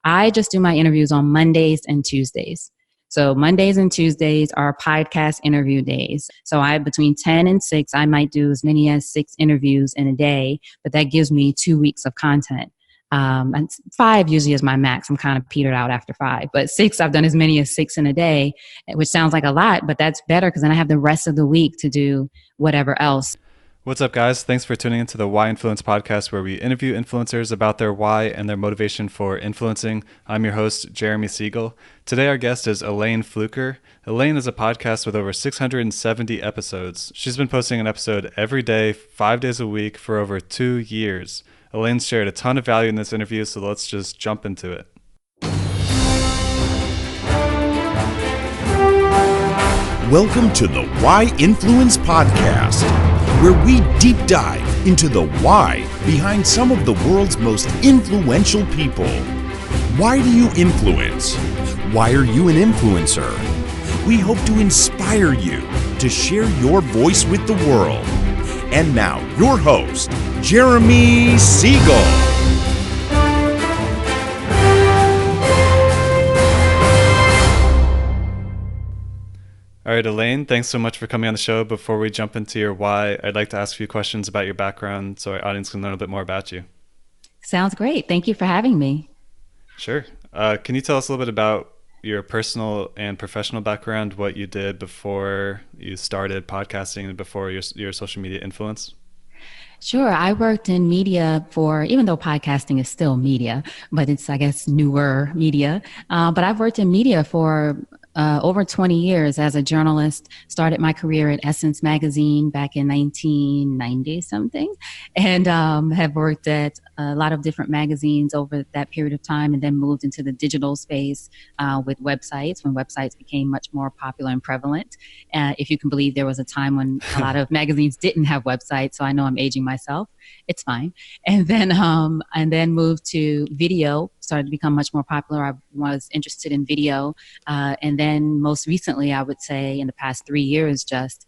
I just do my interviews on Mondays and Tuesdays. So Mondays and Tuesdays are podcast interview days. So between 10 and 6, I might do as many as 6 interviews in a day, but that gives me 2 weeks of content. And 5 usually is my max. I'm kind of petered out after 5, but 6, I've done as many as 6 in a day, which sounds like a lot, but that's better because then I have the rest of the week to do whatever else. What's up, guys? Thanks for tuning into the Why Influence podcast, where we interview influencers about their why and their motivation for influencing. I'm your host, Jeremy Siegel. Today, our guest is Elayne Fluker. Elayne is a podcast with over 670 episodes. She's been posting an episode every day, 5 days a week for over 2 years. Elayne's shared a ton of value in this interview, so let's just jump into it. Welcome to the Why Influence podcast, where we deep dive into the why behind some of the world's most influential people. Why do you influence? Why are you an influencer? We hope to inspire you to share your voice with the world. And now, your host, Jeremy Siegel. All right, Elayne, thanks so much for coming on the show. Before we jump into your why, I'd like to ask a few questions about your background so our audience can learn a bit more about you. Sounds great. Thank you for having me. Sure. Can you tell us a little bit about your personal and professional background, what you did before you started podcasting and before your social media influence? Sure. I worked in media even though podcasting is still media, but it's, I guess, newer media. But I've worked in media for over 20 years as a journalist. Started my career at Essence magazine back in 1990 something, and have worked at a lot of different magazines over that period of time, and then moved into the digital space with websites when websites became much more popular and prevalent. If you can believe, there was a time when a lot of magazines didn't have websites, so I know I'm aging myself. It's fine. And then moved to video, started to become much more popular. I was interested in video. And then most recently, I would say in the past 3 years, just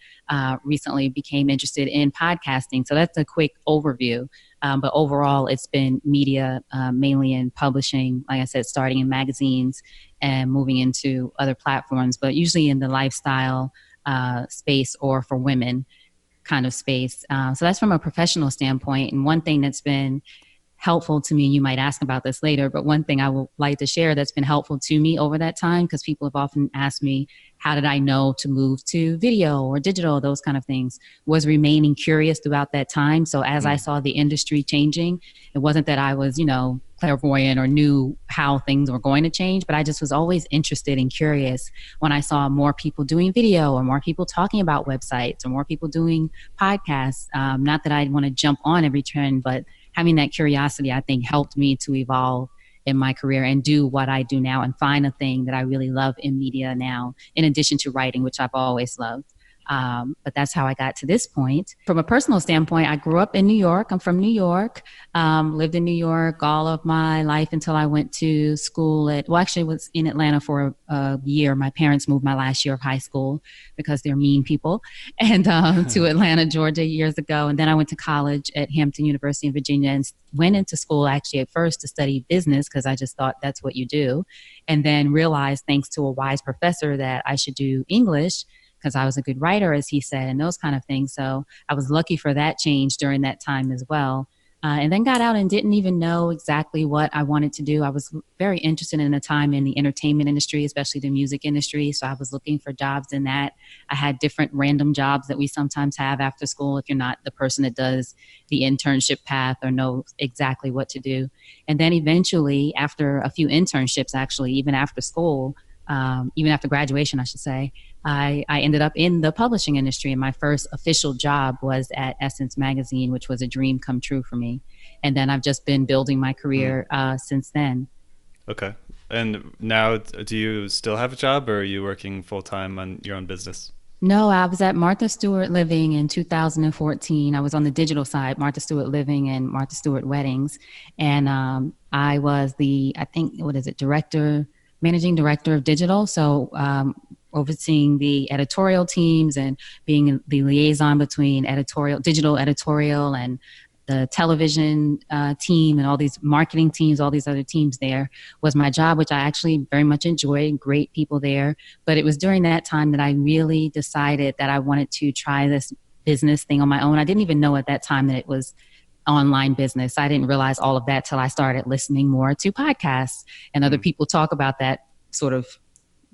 recently became interested in podcasting. So that's a quick overview. But overall, it's been media, mainly in publishing, like I said, starting in magazines and moving into other platforms, but usually in the lifestyle space or for women kind of space. So that's from a professional standpoint. And one thing that's been helpful to me, and you might ask about this later, but one thing I would like to share that's been helpful to me over that time, because people have often asked me, how did I know to move to video or digital, those kind of things, was remaining curious throughout that time. So as I saw the industry changing, it wasn't that I was, clairvoyant or knew how things were going to change, but I just was always interested and curious when I saw more people doing video or more people talking about websites or more people doing podcasts. Not that I want to jump on every trend, but having that curiosity, I think, helped me to evolve in my career and do what I do now and find a thing that I really love in media now, in addition to writing, which I've always loved. But that's how I got to this point. From a personal standpoint, I grew up in New York. I'm from New York, lived in New York all of my life until I went to school actually was in Atlanta for a year. My parents moved my last year of high school because they're mean people, and to Atlanta, Georgia years ago. And then I went to college at Hampton University in Virginia and went into school actually at first to study business because I just thought that's what you do. And then realized, thanks to a wise professor, that I should do English because I was a good writer, as he said, and those kind of things. So I was lucky for that change during that time as well. And then got out and didn't even know exactly what I wanted to do. I was very interested in a time in the entertainment industry, especially the music industry. So I was looking for jobs in that. I had different random jobs that we sometimes have after school if you're not the person that does the internship path or knows exactly what to do. And then eventually, after a few internships, actually, even after school, even after graduation, I should say, I ended up in the publishing industry, and my first official job was at Essence magazine, which was a dream come true for me. And then I've just been building my career since then. Okay. And now, do you still have a job, or are you working full-time on your own business? No, I was at Martha Stewart Living in 2014. I was on the digital side, Martha Stewart Living and Martha Stewart Weddings. And I was managing director of digital. So overseeing the editorial teams and being the liaison between digital editorial and the television team and all these marketing teams, all these other teams there was my job, which I actually very much enjoyed. Great people there. But it was during that time that I really decided that I wanted to try this business thing on my own. I didn't even know at that time that it was online business. I didn't realize all of that till I started listening more to podcasts and other people talk about that sort of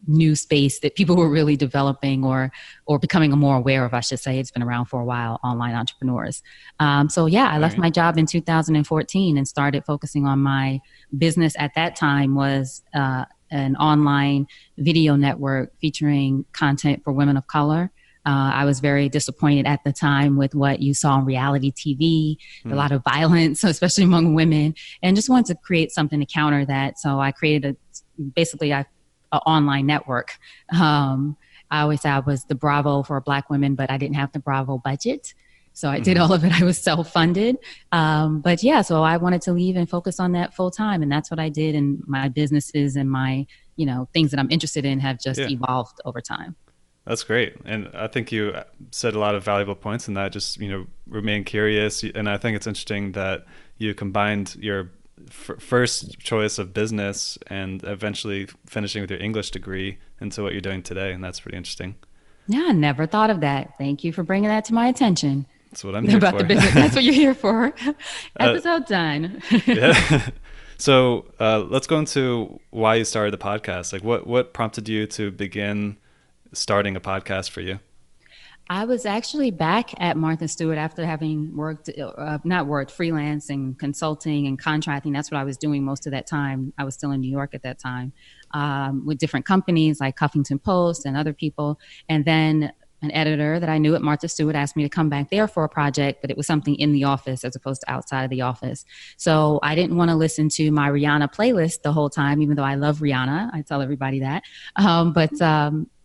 new space that people were really developing or becoming more aware of, I should say. It's been around for a while, online entrepreneurs. So yeah, I left my job in 2014 and started focusing on my business. At that time was an online video network featuring content for women of color. I was very disappointed at the time with what you saw on reality TV, a lot of violence, especially among women, and just wanted to create something to counter that. So I created an online network. I always say I was the Bravo for Black women, but I didn't have the Bravo budget. So I did all of it. I was self-funded. But yeah, so I wanted to leave and focus on that full time. And that's what I did. And my businesses and my, things that I'm interested in have just evolved over time. That's great. And I think you said a lot of valuable points in that, just, remain curious. And I think it's interesting that you combined your first choice of business and eventually finishing with your English degree into what you're doing today. And that's pretty interesting. Yeah, I never thought of that. Thank you for bringing that to my attention. That's what I'm here about for. The business. That's what you're here for. Episode done. Yeah. So let's go into why you started the podcast. Like what prompted you to begin starting a podcast for you? I was actually back at Martha Stewart after having freelance and consulting and contracting. That's what I was doing most of that time. I was still in New York at that time, with different companies like Huffington Post and other people. And then an editor that I knew at Martha Stewart asked me to come back there for a project, but it was something in the office as opposed to outside of the office. So I didn't want to listen to my Rihanna playlist the whole time, even though I love Rihanna. I tell everybody that. But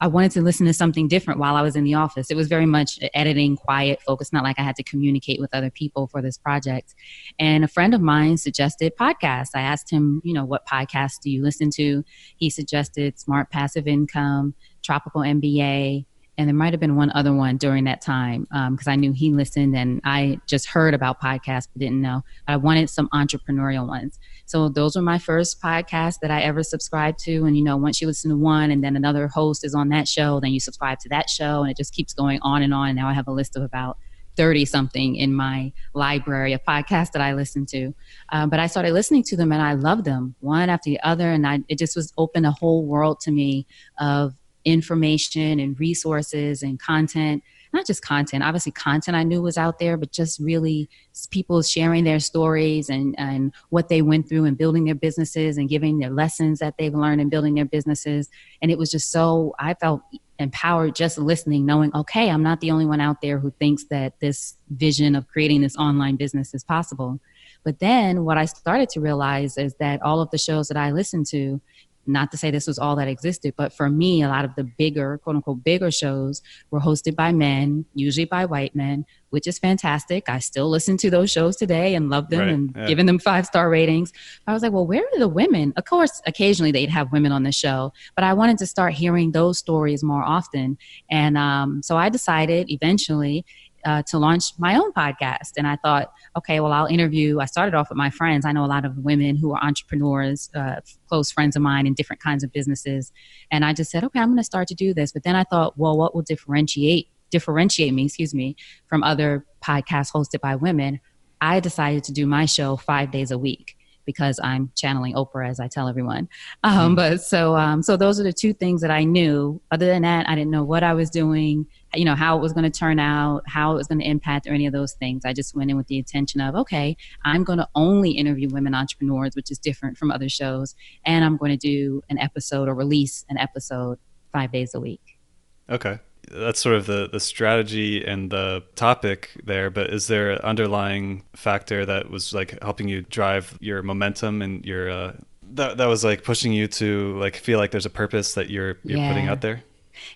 I wanted to listen to something different while I was in the office. It was very much editing, quiet, focused, not like I had to communicate with other people for this project. And a friend of mine suggested podcasts. I asked him, what podcasts do you listen to? He suggested Smart Passive Income, Tropical MBA, and there might have been one other one during that time because I knew he listened and I just heard about podcasts but didn't know. I wanted some entrepreneurial ones. So those were my first podcasts that I ever subscribed to. And, once you listen to one and then another host is on that show, then you subscribe to that show and it just keeps going on and on. And now I have a list of about 30 something in my library of podcasts that I listen to. But I started listening to them and I loved them one after the other. And it just was open a whole world to me of information and resources and content, not just content. Obviously content I knew was out there, but just really people sharing their stories and what they went through in building their businesses and giving their lessons that they've learned in building their businesses. And it was just I felt empowered just listening, knowing, okay, I'm not the only one out there who thinks that this vision of creating this online business is possible. But then what I started to realize is that all of the shows that I listened to, not to say this was all that existed, but for me, a lot of the bigger, quote unquote, bigger shows were hosted by men, usually by white men, which is fantastic. I still listen to those shows today and love them giving them 5-star ratings. I was like, well, where are the women? Of course, occasionally they'd have women on the show, but I wanted to start hearing those stories more often. And so I decided eventually to launch my own podcast. And I thought, okay, well, I started off with my friends. I know a lot of women who are entrepreneurs, close friends of mine in different kinds of businesses. And I just said, okay, I'm going to start to do this. But then I thought, well, what will differentiate me, from other podcasts hosted by women? I decided to do my show 5 days a week because I'm channeling Oprah, as I tell everyone. But so those are the two things that I knew. Other than that, I didn't know what I was doing, how it was going to turn out, how it was going to impact, or any of those things. I just went in with the intention of, okay, I'm going to only interview women entrepreneurs, which is different from other shows. And I'm going to do an episode or release an episode 5 days a week. Okay. That's sort of the strategy and the topic there, but is there an underlying factor that was like helping you drive your momentum and your that was like pushing you to like feel like there's a purpose that you're putting out there?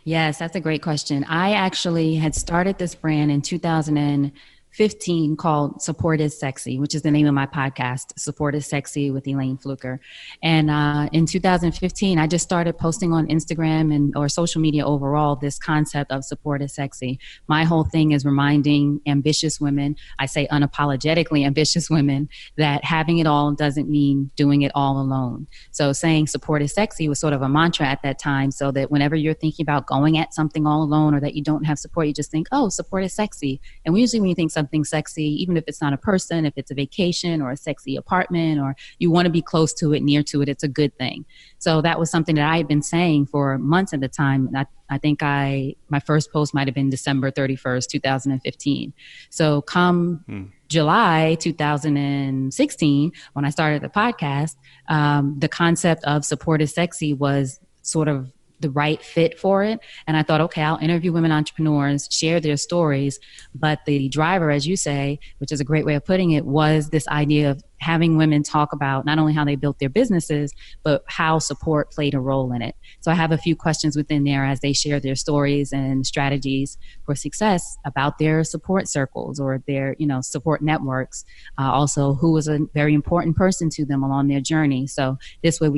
Yes, that's a great question. I actually had started this brand in 2015 2015 called Support is Sexy, which is the name of my podcast, Support is Sexy with Elayne Fluker. And in 2015, I just started posting on Instagram or social media overall this concept of support is sexy. My whole thing is reminding ambitious women, I say unapologetically ambitious women, that having it all doesn't mean doing it all alone. So saying support is sexy was sort of a mantra at that time, so that whenever you're thinking about going at something all alone or that you don't have support, you just think, oh, support is sexy. And usually when you think something sexy, even if it's not a person, if it's a vacation or a sexy apartment, or you want to be close to it, near to it, it's a good thing. So that was something that I had been saying for months at the time. And I think my first post might have been December 31st, 2015. So come July 2016, when I started the podcast, the concept of support is sexy was sort of the right fit for it. And I thought, okay, I'll interview women entrepreneurs, share their stories. But the driver, as you say, which is a great way of putting it, was this idea of having women talk about not only how they built their businesses, but how support played a role in it. So I have a few questions within there as they share their stories and strategies for success about their support circles or their, support networks. Also, who was a very important person to them along their journey. So this way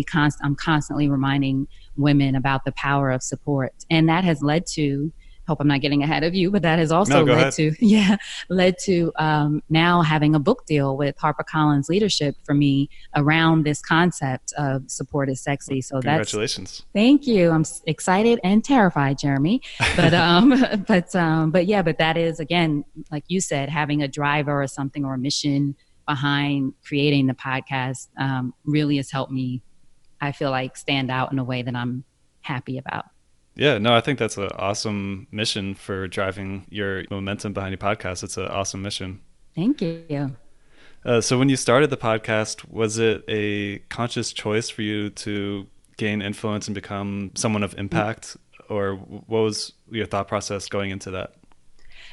I'm constantly reminding women about the power of support. And that has led to, hope I'm not getting ahead of you, but that has also led to now having a book deal with HarperCollins Leadership for me around this concept of support is sexy. So congratulations. Thank you. I'm excited and terrified, Jeremy. But but that is, again, like you said, having a driver or something or a mission behind creating the podcast really has helped me, I feel like, stand out in a way that I'm happy about. Yeah, no, I think that's an awesome mission for driving your momentum behind your podcast. It's an awesome mission. Thank you. So when you started the podcast, was it a conscious choice for you to gain influence and become someone of impact? Or what was your thought process going into that?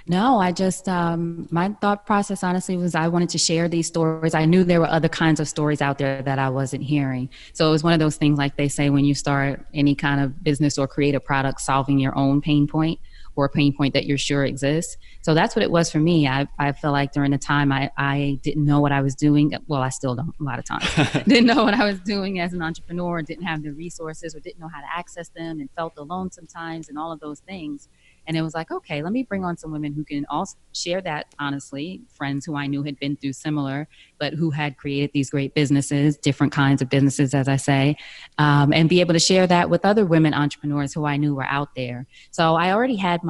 No, I just, my thought process, honestly, was I wanted to share these stories. I knew there were other kinds of stories out there that I wasn't hearing. So it was one of those things, like they say, when you start any kind of business or create a product, solving your own pain point or a pain point that you're sure exists. So that's what it was for me. I feel like during the time I didn't know what I was doing. Well, I still don't a lot of times. Didn't know what I was doing as an entrepreneur, didn't have the resources or didn't know how to access them, and felt alone sometimes and all of those things. And it was like, okay, let me bring on some women who can also share that honestly, friends who I knew had been through similar, but who had created these great businesses, different kinds of businesses, as I say, and be able to share that with other women entrepreneurs who I knew were out there. So I already had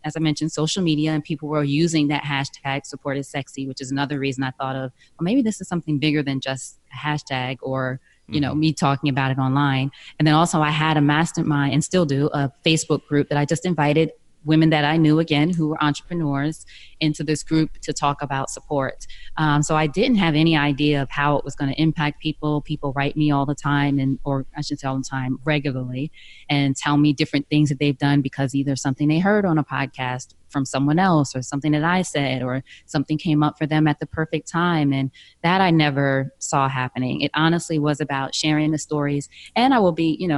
as I mentioned, social media, and people were using that hashtag support is sexy, which is another reason I thought of, well, maybe this is something bigger than just a hashtag or me talking about it online. And then also I had a mastermind, and still do, a Facebook group that I just invited women that I knew, again, who were entrepreneurs, into this group to talk about support. So I didn't have any idea of how it was going to impact people. People write me all the time, or I should say all the time, regularly, and tell me different things that they've done because either something they heard on a podcast from someone else, or something that I said, or something came up for them at the perfect time. And that I never saw happening. It honestly was about sharing the stories. And I will be,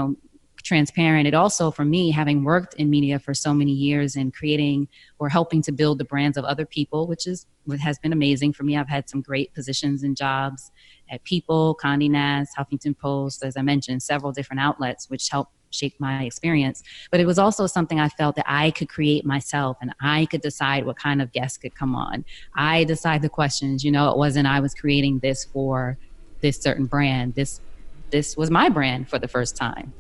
transparent. It also, for me, having worked in media for so many years and creating or helping to build the brands of other people, which has been amazing for me. I've had some great positions and jobs at People, Condé Nast, Huffington Post, as I mentioned, several different outlets, which helped shape my experience. But it was also something I felt that I could create myself, and I could decide what kind of guests could come on. I decide the questions. It wasn't I was creating this for this certain brand. This was my brand for the first time.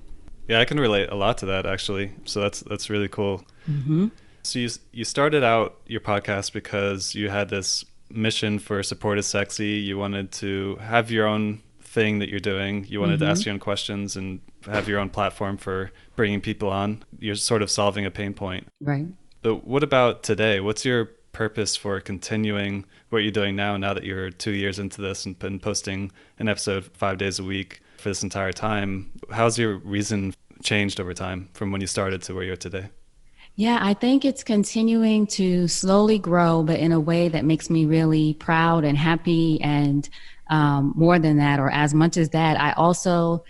Yeah, I can relate a lot to that, actually. So that's really cool. Mm-hmm. So you started out your podcast because you had this mission for support is sexy. You wanted to have your own thing that you're doing. You wanted to ask your own questions and have your own platform for bringing people on. You're sort of solving a pain point. Right. But what about today? What's your purpose for continuing what you're doing now that you're 2 years into this and been posting an episode 5 days a week for this entire time? How's your reason changed over time from when you started to where you're today? Yeah, I think it's continuing to slowly grow, but in a way that makes me really proud and happy. And more than that, or as much as that, I also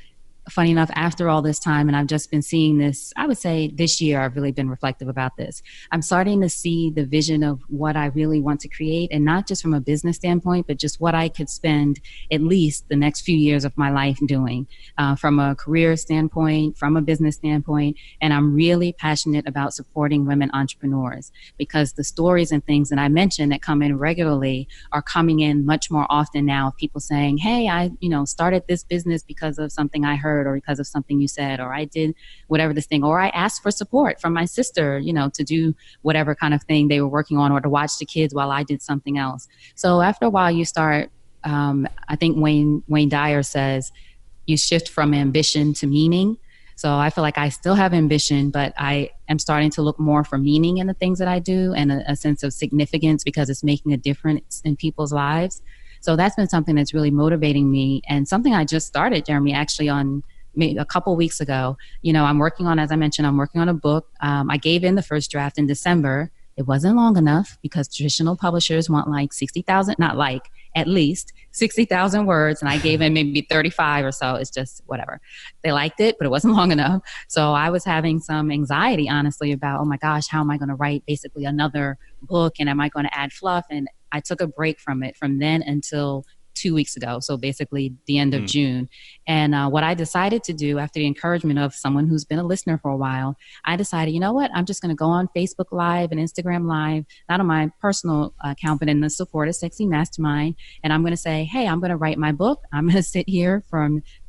funny enough, after all this time, and I've just been seeing this, I would say this year, I've really been reflective about this. I'm starting to see the vision of what I really want to create, and not just from a business standpoint, but just what I could spend at least the next few years of my life doing, from a career standpoint, from a business standpoint. And I'm really passionate about supporting women entrepreneurs, because the stories and things that I mentioned that come in regularly are coming in much more often now. People saying, hey, I started this business because of something I heard, or because of something you said, or I did whatever this thing, or I asked for support from my sister, to do whatever kind of thing they were working on, or to watch the kids while I did something else. So after a while you start, I think Wayne Dyer says, you shift from ambition to meaning. So I feel like I still have ambition, but I am starting to look more for meaning in the things that I do, and a sense of significance, because it's making a difference in people's lives. So that's been something that's really motivating me, and something I just started, Jeremy, actually on maybe a couple weeks ago. I'm working on, as I mentioned, I'm working on a book. I gave in the first draft in December. It wasn't long enough, because traditional publishers want like 60,000, not like, at least 60,000 words. And I gave in maybe 35 or so. It's just whatever. They liked it, but it wasn't long enough. So I was having some anxiety, honestly, about, oh my gosh, how am I going to write basically another book? And am I going to add fluff? And I took a break from it from then until 2 weeks ago. So basically the end of June. And what I decided to do, after the encouragement of someone who's been a listener for a while, I decided, you know what, I'm just going to go on Facebook Live and Instagram Live, not on my personal account, but in the Support a Sexy Mastermind. And I'm going to say, hey, I'm going to write my book. I'm going to sit here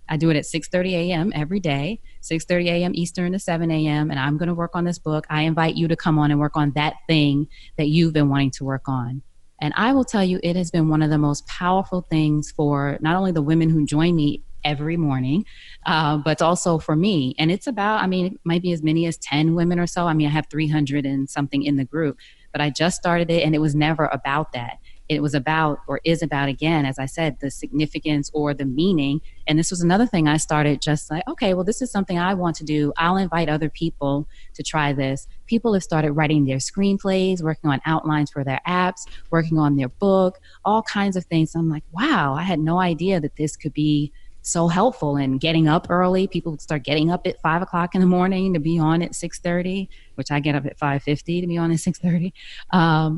I do it at 6:30 a.m. every day, 6:30 a.m. Eastern to 7 a.m. And I'm going to work on this book. I invite you to come on and work on that thing that you've been wanting to work on. And I will tell you, it has been one of the most powerful things for not only the women who join me every morning, but also for me. And it's about, it might be as many as 10 women or so. I have 300 and something in the group, but I just started it, and it was never about that. It was about, or is about, again, as I said, the significance or the meaning. And this was another thing I started, just like, okay, well, this is something I want to do. I'll invite other people to try this. People have started writing their screenplays, working on outlines for their apps, working on their book, all kinds of things. So I'm like, wow, I had no idea that this could be so helpful. And getting up early, people start getting up at 5 o'clock in the morning to be on at 6:30, which I get up at 5:50 to be on at 6:30.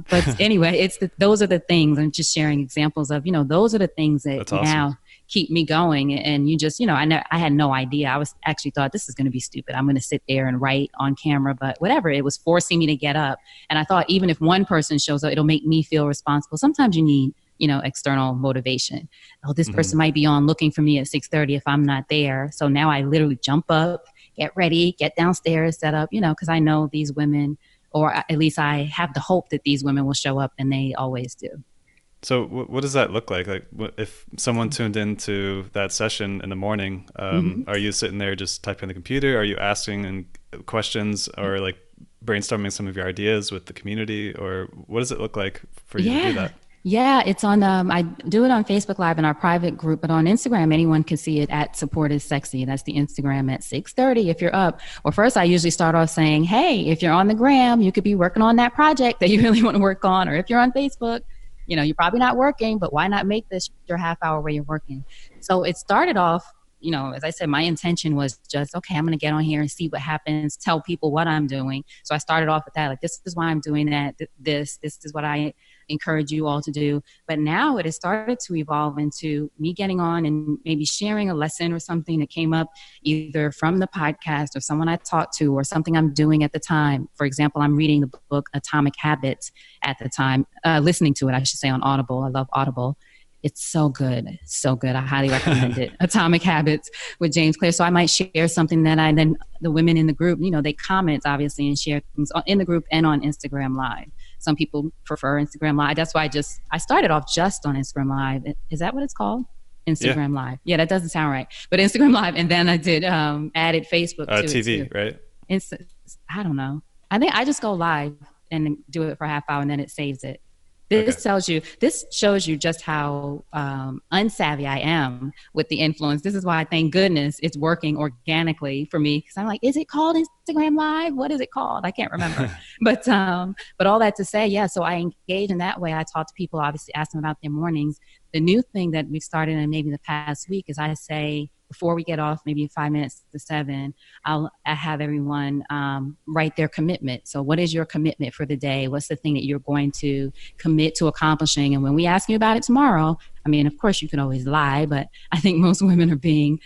But anyway, those are the things. I'm just sharing examples of, those are the things that now keep me going. And you just, I had no idea. I actually thought, this is going to be stupid. I'm going to sit there and write on camera, but whatever. It was forcing me to get up. And I thought, even if one person shows up, it'll make me feel responsible. Sometimes you need, external motivation. Oh, this person might be on looking for me at 6:30 if I'm not there. So now I literally jump up, get ready, get downstairs, set up, because I know these women, or at least I have the hope that these women will show up, and they always do. So what does that look like? Like, if someone tuned into that session in the morning, are you sitting there just typing on the computer? Are you asking questions, or like brainstorming some of your ideas with the community? Or what does it look like for you to do that? Yeah, it's on, I do it on Facebook Live in our private group, but on Instagram, anyone can see it at Support is Sexy. That's the Instagram at 6:30 if you're up. Well, first I usually start off saying, hey, if you're on the gram, you could be working on that project that you really want to work on. Or if you're on Facebook, you're probably not working, but why not make this your half hour where you're working? So it started off, as I said, my intention was just, okay, I'm going to get on here and see what happens, tell people what I'm doing. So I started off with that, like, this is why I'm doing that. This is what I encourage you all to do. But now it has started to evolve into me getting on and maybe sharing a lesson or something that came up either from the podcast or someone I talked to or something I'm doing at the time. For example, I'm reading the book Atomic Habits at the time, listening to it, I should say, on Audible. I love Audible. It's so good. So good. I highly recommend it. Atomic Habits with James Clear. So I might share something that the women in the group, they comment obviously and share things in the group and on Instagram Live. Some people prefer Instagram Live. That's why I started off just on Instagram Live. Is that what it's called? Instagram Live. Yeah, that doesn't sound right. But Instagram Live. And then I did added Facebook to TV, it too. Right? I don't know. I think I just go live and do it for a half hour and then it saves it. This shows you just how unsavvy I am with the influence. This is why, thank goodness, it's working organically for me. Because I'm like, is it called Instagram Live? What is it called? I can't remember. But all that to say, yeah. So I engage in that way. I talk to people, obviously, ask them about their mornings. the new thing that we've started in maybe the past week is I say, before we get off, maybe 5 minutes to 7, I have everyone write their commitment. So what is your commitment for the day? What's the thing that you're going to commit to accomplishing? And when we ask you about it tomorrow, I mean, of course, you can always lie, but I think most women are being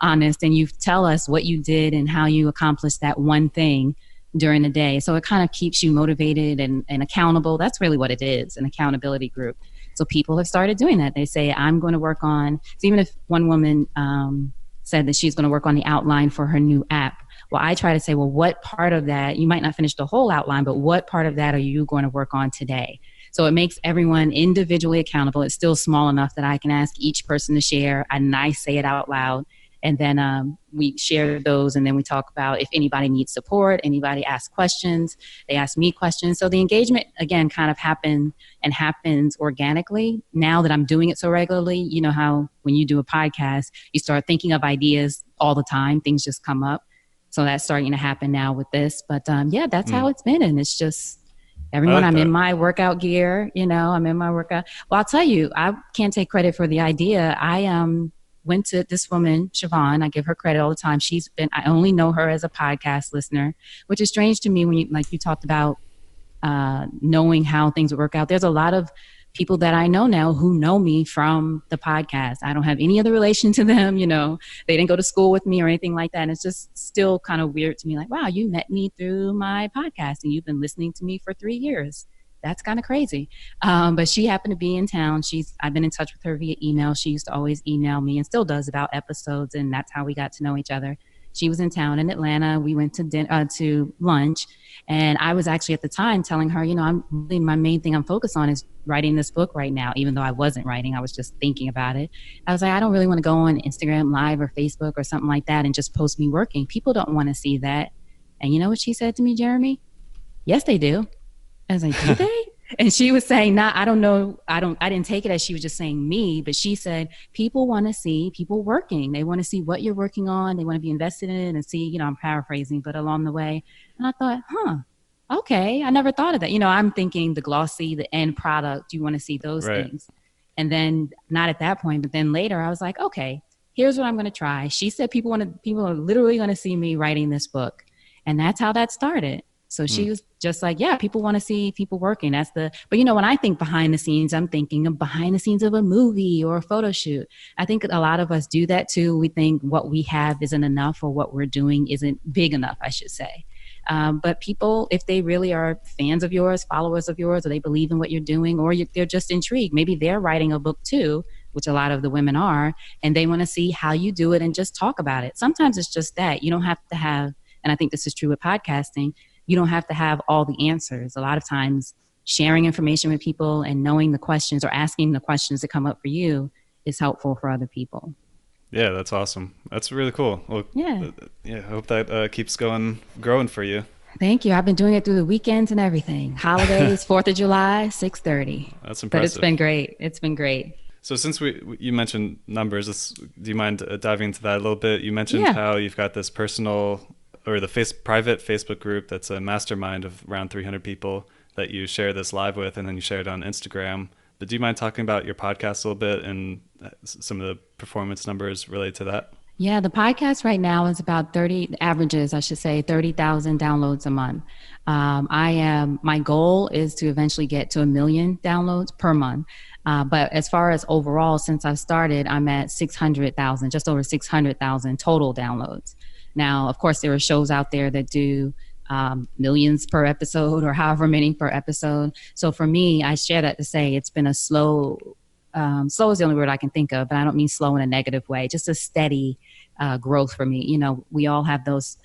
honest, and you tell us what you did and how you accomplished that one thing during the day. So it kind of keeps you motivated and accountable. That's really what it is, an accountability group. So people have started doing that. They say, I'm going to work on, so even if one woman said that she's going to work on the outline for her new app, well, I try to say, well, what part of that, you might not finish the whole outline, but what part of that are you going to work on today? So it makes everyone individually accountable. It's still small enough that I can ask each person to share, and I say it out loud. And then we share those, and then we talk about if anybody needs support, anybody asks questions, they ask me questions. So the engagement, again, kind of happens organically. Now that I'm doing it so regularly, you know how when you do a podcast, you start thinking of ideas all the time, things just come up. So that's starting to happen now with this. But yeah, that's how it's been. And it's just everyone, I'm in my workout gear, I'm in my workout. Well, I'll tell you, I can't take credit for the idea. I went to this woman, Siobhan. I give her credit all the time. I only know her as a podcast listener, which is strange to me when you talked about knowing how things would work out. There's a lot of people that I know now who know me from the podcast. I don't have any other relation to them. They didn't go to school with me or anything like that. And it's just still kind of weird to me. Like, wow, you met me through my podcast and you've been listening to me for 3 years. That's kind of crazy. But she happened to be in town. I've been in touch with her via email. She used to always email me and still does about episodes. And that's how we got to know each other. She was in town in Atlanta. We went to lunch. And I was actually at the time telling her, my main thing I'm focused on is writing this book right now, even though I wasn't writing. I was just thinking about it. I was like, I don't really want to go on Instagram Live or Facebook or something like that and just post me working. People don't want to see that. And you know what she said to me, Jeremy? Yes, they do. I was like, do they? And she was saying, I don't know. I didn't take it as she was just saying me, but she said, people want to see people working. They want to see what you're working on. They want to be invested in it and see, I'm paraphrasing, but along the way. And I thought, okay. I never thought of that. I'm thinking the glossy, the end product. You want to see those things. And then not at that point, but then later I was like, okay, here's what I'm going to try. She said, people are literally going to see me writing this book. And that's how that started. So she was just like, yeah, people want to see people working. But when I think behind the scenes, I'm thinking of behind the scenes of a movie or a photo shoot. I think a lot of us do that too. We think what we have isn't enough, or what we're doing isn't big enough, I should say. But people, if they really are fans of yours, followers of yours, or they believe in what you're doing, or they're just intrigued, maybe they're writing a book too, which a lot of the women are, and they want to see how you do it and just talk about it. Sometimes it's just that. You don't have to have, and I think this is true with podcasting, you don't have to have all the answers. A lot of times sharing information with people and knowing the questions or asking the questions that come up for you is helpful for other people. Yeah, that's awesome. That's really cool. Well, yeah, I hope that keeps growing for you. Thank you. I've been doing it through the weekends and everything. Holidays, 4th of July, 6:30. That's impressive. But it's been great. It's been great. So since you mentioned numbers, do you mind diving into that a little bit? You mentioned how you've got this personal or the private Facebook group that's a mastermind of around 300 people that you share this live with, and then you share it on Instagram. But do you mind talking about your podcast a little bit and some of the performance numbers related to that? Yeah, the podcast right now is about 30 averages, I should say, 30,000 downloads a month. My goal is to eventually get to 1 million downloads per month. But as far as overall, since I started, I'm at 600,000, just over 600,000 total downloads. Now, of course, there are shows out there that do millions per episode or however many per episode. So for me, I share that to say it's been a slow is the only word I can think of, but I don't mean slow in a negative way, just a steady growth for me. We all have those.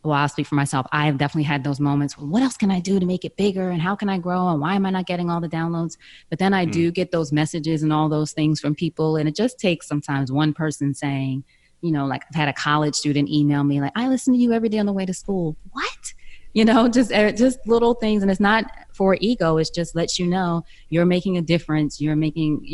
Well, I'll speak for myself. I have definitely had those moments. What else can I do to make it bigger? And how can I grow? And why am I not getting all the downloads? But then I do get those messages and all those things from people. And it just takes sometimes one person saying, like I've had a college student email me like, I listen to you every day on the way to school. What? Just little things. And it's not for ego. It's just lets you know you're making a difference. You're making,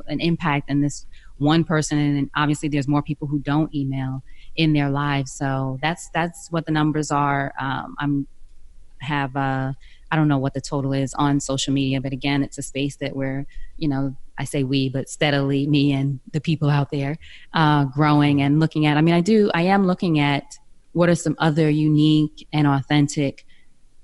an impact in this one person. And obviously there's more people who don't email in their lives. So that's what the numbers are. I don't know what the total is on social media, but again, it's a space that we're, I say we, but steadily me and the people out there growing and looking at. I mean, I am looking at what are some other unique and authentic,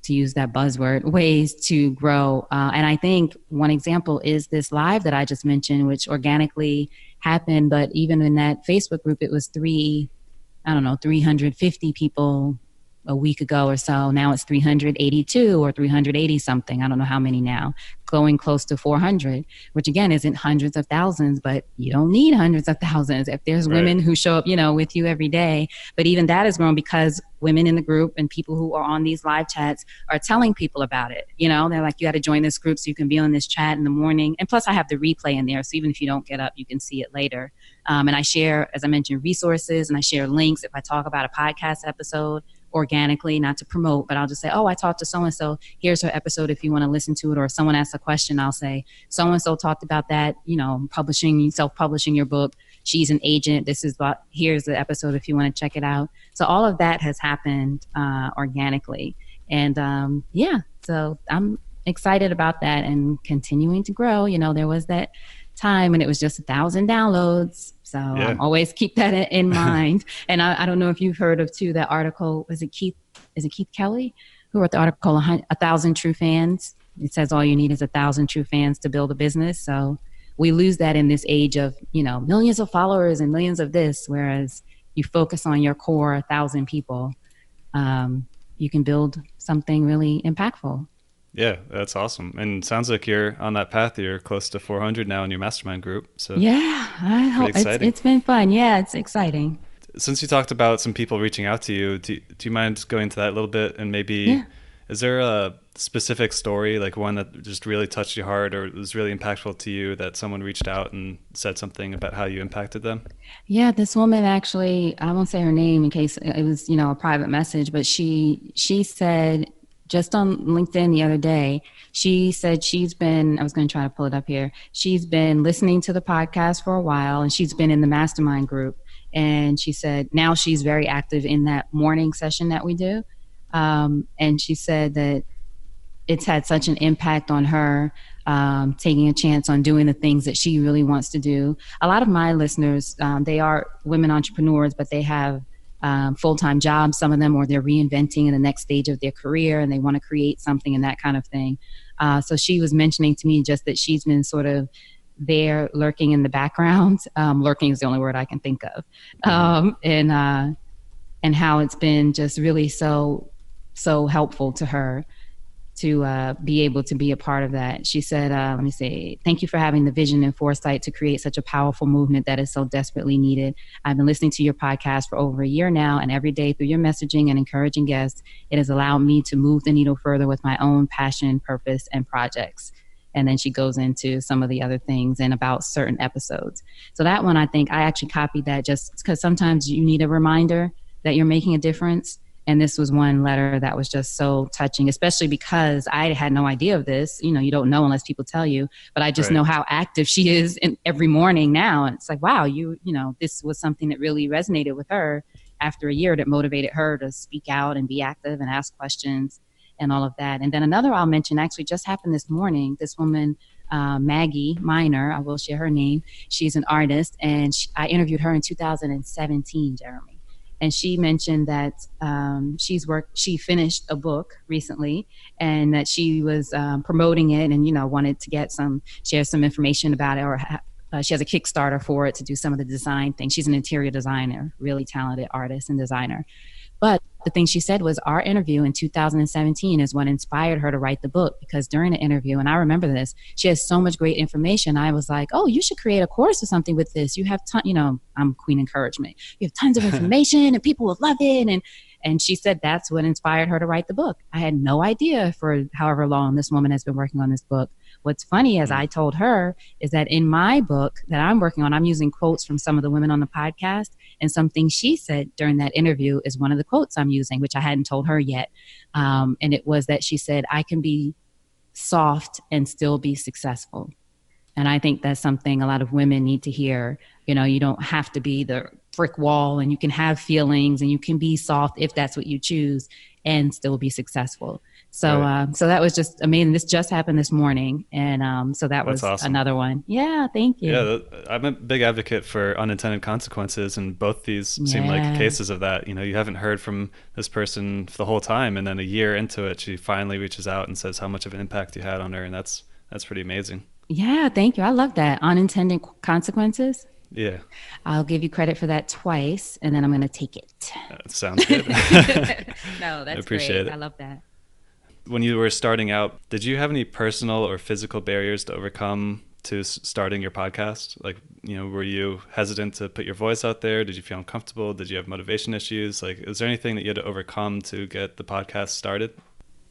to use that buzzword, ways to grow. And I think one example is this live that I just mentioned, which organically happened. But even in that Facebook group, it was 350 people a week ago or so. Now it's 382 or 380 something. I don't know how many now, going close to 400, which again isn't hundreds of thousands, but you don't need hundreds of thousands if there's women who show up, with you every day. But even that has grown because women in the group and people who are on these live chats are telling people about it. They're like, you got to join this group so you can be on this chat in the morning. And plus I have the replay in there. So even if you don't get up, you can see it later. And I share, as I mentioned, resources, and I share links if I talk about a podcast episode organically, not to promote, but I'll just say, oh, I talked to so-and-so, here's her episode if you want to listen to it. Or if someone asks a question, I'll say, so-and-so talked about that, self-publishing your book. She's an agent. Here's the episode if you want to check it out. So all of that has happened organically. And so I'm excited about that and continuing to grow. There was that time when it was just 1,000 downloads. So always keep that in mind. And I don't know if you've heard of that article. Is it Keith Kelly who wrote the article, 1,000 True Fans? It says all you need is 1,000 true fans to build a business. So we lose that in this age of, millions of followers and millions of this, whereas you focus on your core 1,000 people, you can build something really impactful. Yeah, that's awesome. And sounds like you're on that path. You're close to 400 now in your mastermind group. So yeah, I hope it's been fun. Yeah, it's exciting. Since you talked about some people reaching out to you, do you mind going into that a little bit? And maybe, is there a specific story, like one that just really touched your heart or was really impactful to you, that someone reached out and said something about how you impacted them? Yeah, this woman actually, I won't say her name in case it was, a private message, but she said, just on LinkedIn the other day, she said I was going to try to pull it up here. She's been listening to the podcast for a while and she's been in the mastermind group. And she said now she's very active in that morning session that we do. And she said that it's had such an impact on her, taking a chance on doing the things that she really wants to do. A lot of my listeners, they are women entrepreneurs, but they have full-time jobs, some of them, or they're reinventing in the next stage of their career and they want to create something and that kind of thing. So she was mentioning to me just that she's been sort of there lurking in the background. Lurking is the only word I can think of. And how it's been just really so helpful to her to be able to be a part of that. She said, let me say, thank you for having the vision and foresight to create such a powerful movement that is so desperately needed. I've been listening to your podcast for over a year now, and every day through your messaging and encouraging guests, it has allowed me to move the needle further with my own passion, purpose, and projects. And then she goes into some of the other things and about certain episodes. So that one, I think I actually copied that just because sometimes you need a reminder that you're making a difference. And this was one letter that was just so touching, especially because I had no idea of this. You don't know unless people tell you, but I just know how active she is every morning now. And it's like, wow, this was something that really resonated with her after a year, that motivated her to speak out and be active and ask questions and all of that. And then another I'll mention actually just happened this morning. This woman, Maggie Miner, I will share her name. She's an artist, and I interviewed her in 2017, Jeremy. And she mentioned that she finished a book recently, and that she was promoting it and, wanted to share some information about it, or she has a Kickstarter for it to do some of the design things. She's an interior designer, really talented artist and designer. But the thing she said was our interview in 2017 is what inspired her to write the book, because during the interview, and I remember this, she has so much great information. I was like, oh, you should create a course or something with this. You have I'm Queen Encouragement. You have tons of information and people will love it. And she said that's what inspired her to write the book. I had no idea for however long this woman has been working on this book. What's funny, as I told her, is that in my book that I'm working on, I'm using quotes from some of the women on the podcast, and something she said during that interview is one of the quotes I'm using, which I hadn't told her yet. And it was that she said, I can be soft and still be successful. And I think that's something a lot of women need to hear. You don't have to be the brick wall, and you can have feelings and you can be soft if that's what you choose and still be successful. So, Right. so that was just amazing. This just happened this morning. And so that That's was awesome. another one. Yeah. Thank you. Yeah, I'm a big advocate for unintended consequences, and both these seem like Yeah. cases of that. You know, you haven't heard from this person the whole time, and then a year into it, she finally reaches out and says how much of an impact you had on her, and that's pretty amazing. Yeah. Thank you. I love that. Unintended consequences. Yeah, I'll give you credit for that twice, and then I'm going to take it. sounds good. No, I that's appreciate great. it. I love that. When you were starting out, did you have any personal or physical barriers to overcome to starting your podcast? Like, you know, were you hesitant to put your voice out there? Did you feel uncomfortable? Did you have motivation issues? Like, is there anything that you had to overcome to get the podcast started?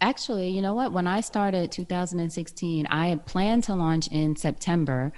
Actually, you know what? When I started 2016, I had planned to launch in September,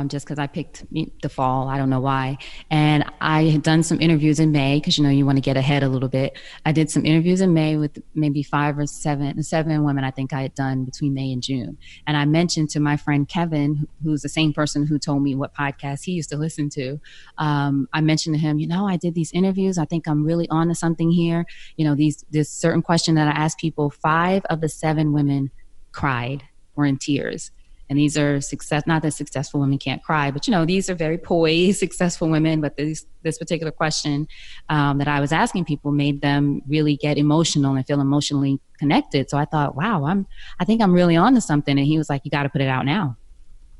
just because I picked the fall. I don't know why. And I had done some interviews in May because, you know, you want to get ahead a little bit. I did some interviews in May with maybe seven women I think I had done between May and June. And I mentioned to my friend Kevin, who's the same person who told me what podcast he used to listen to. I mentioned to him, you know, I did these interviews. I think I'm really on to something here. You know, this certain question that I asked people, 5 of the 7 women cried, were in tears. And these are not that successful women can't cry, but, you know, these are very poised, successful women. But this particular question that I was asking people made them really get emotional and feel emotionally connected. So I thought, wow, I think I'm really on to something. And he was like, you got to put it out now.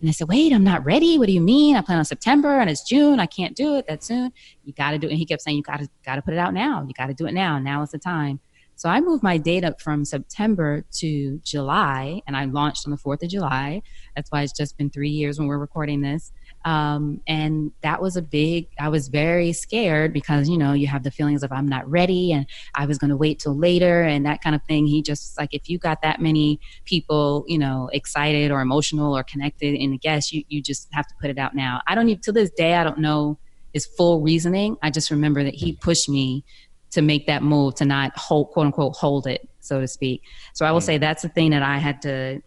And I said, wait, I'm not ready. What do you mean? I plan on September and it's June. I can't do it that soon. You got to do it. And he kept saying, you got to put it out now. You got to do it now. Now is the time. So I moved my date up from September to July, and I launched on the 4th of July. That's why it's just been 3 years when we're recording this. And that was I was very scared because, you know, you have the feelings of I'm not ready and I was going to wait till later and that kind of thing. He just like, if you got that many people, you know, excited or emotional or connected in the guest, you just have to put it out now. I don't even, to this day, I don't know his full reasoning. I just remember that he pushed me to make that move, to not hold, quote unquote, hold it, so to speak. So I will say that's the thing that I had to,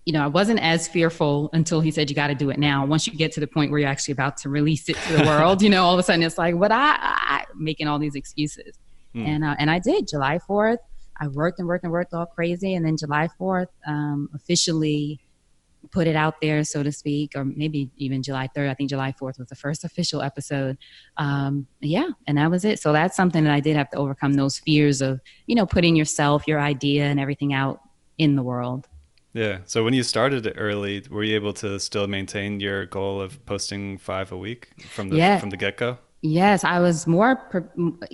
you know, I wasn't as fearful until he said, you got to do it now. Once you get to the point where you're actually about to release it to the world, you know, all of a sudden it's like, what I making all these excuses. And I did. July 4th, I worked all crazy. And then July 4th, officially put it out there, so to speak, or maybe even July 3rd. I think July 4th was the first official episode. Yeah, and that was it. So that's something that I did have to overcome, those fears of, you know, putting yourself, your idea and everything out in the world. Yeah. So when you started it early, were you able to still maintain your goal of posting 5 a week from the get-go? Yes, I was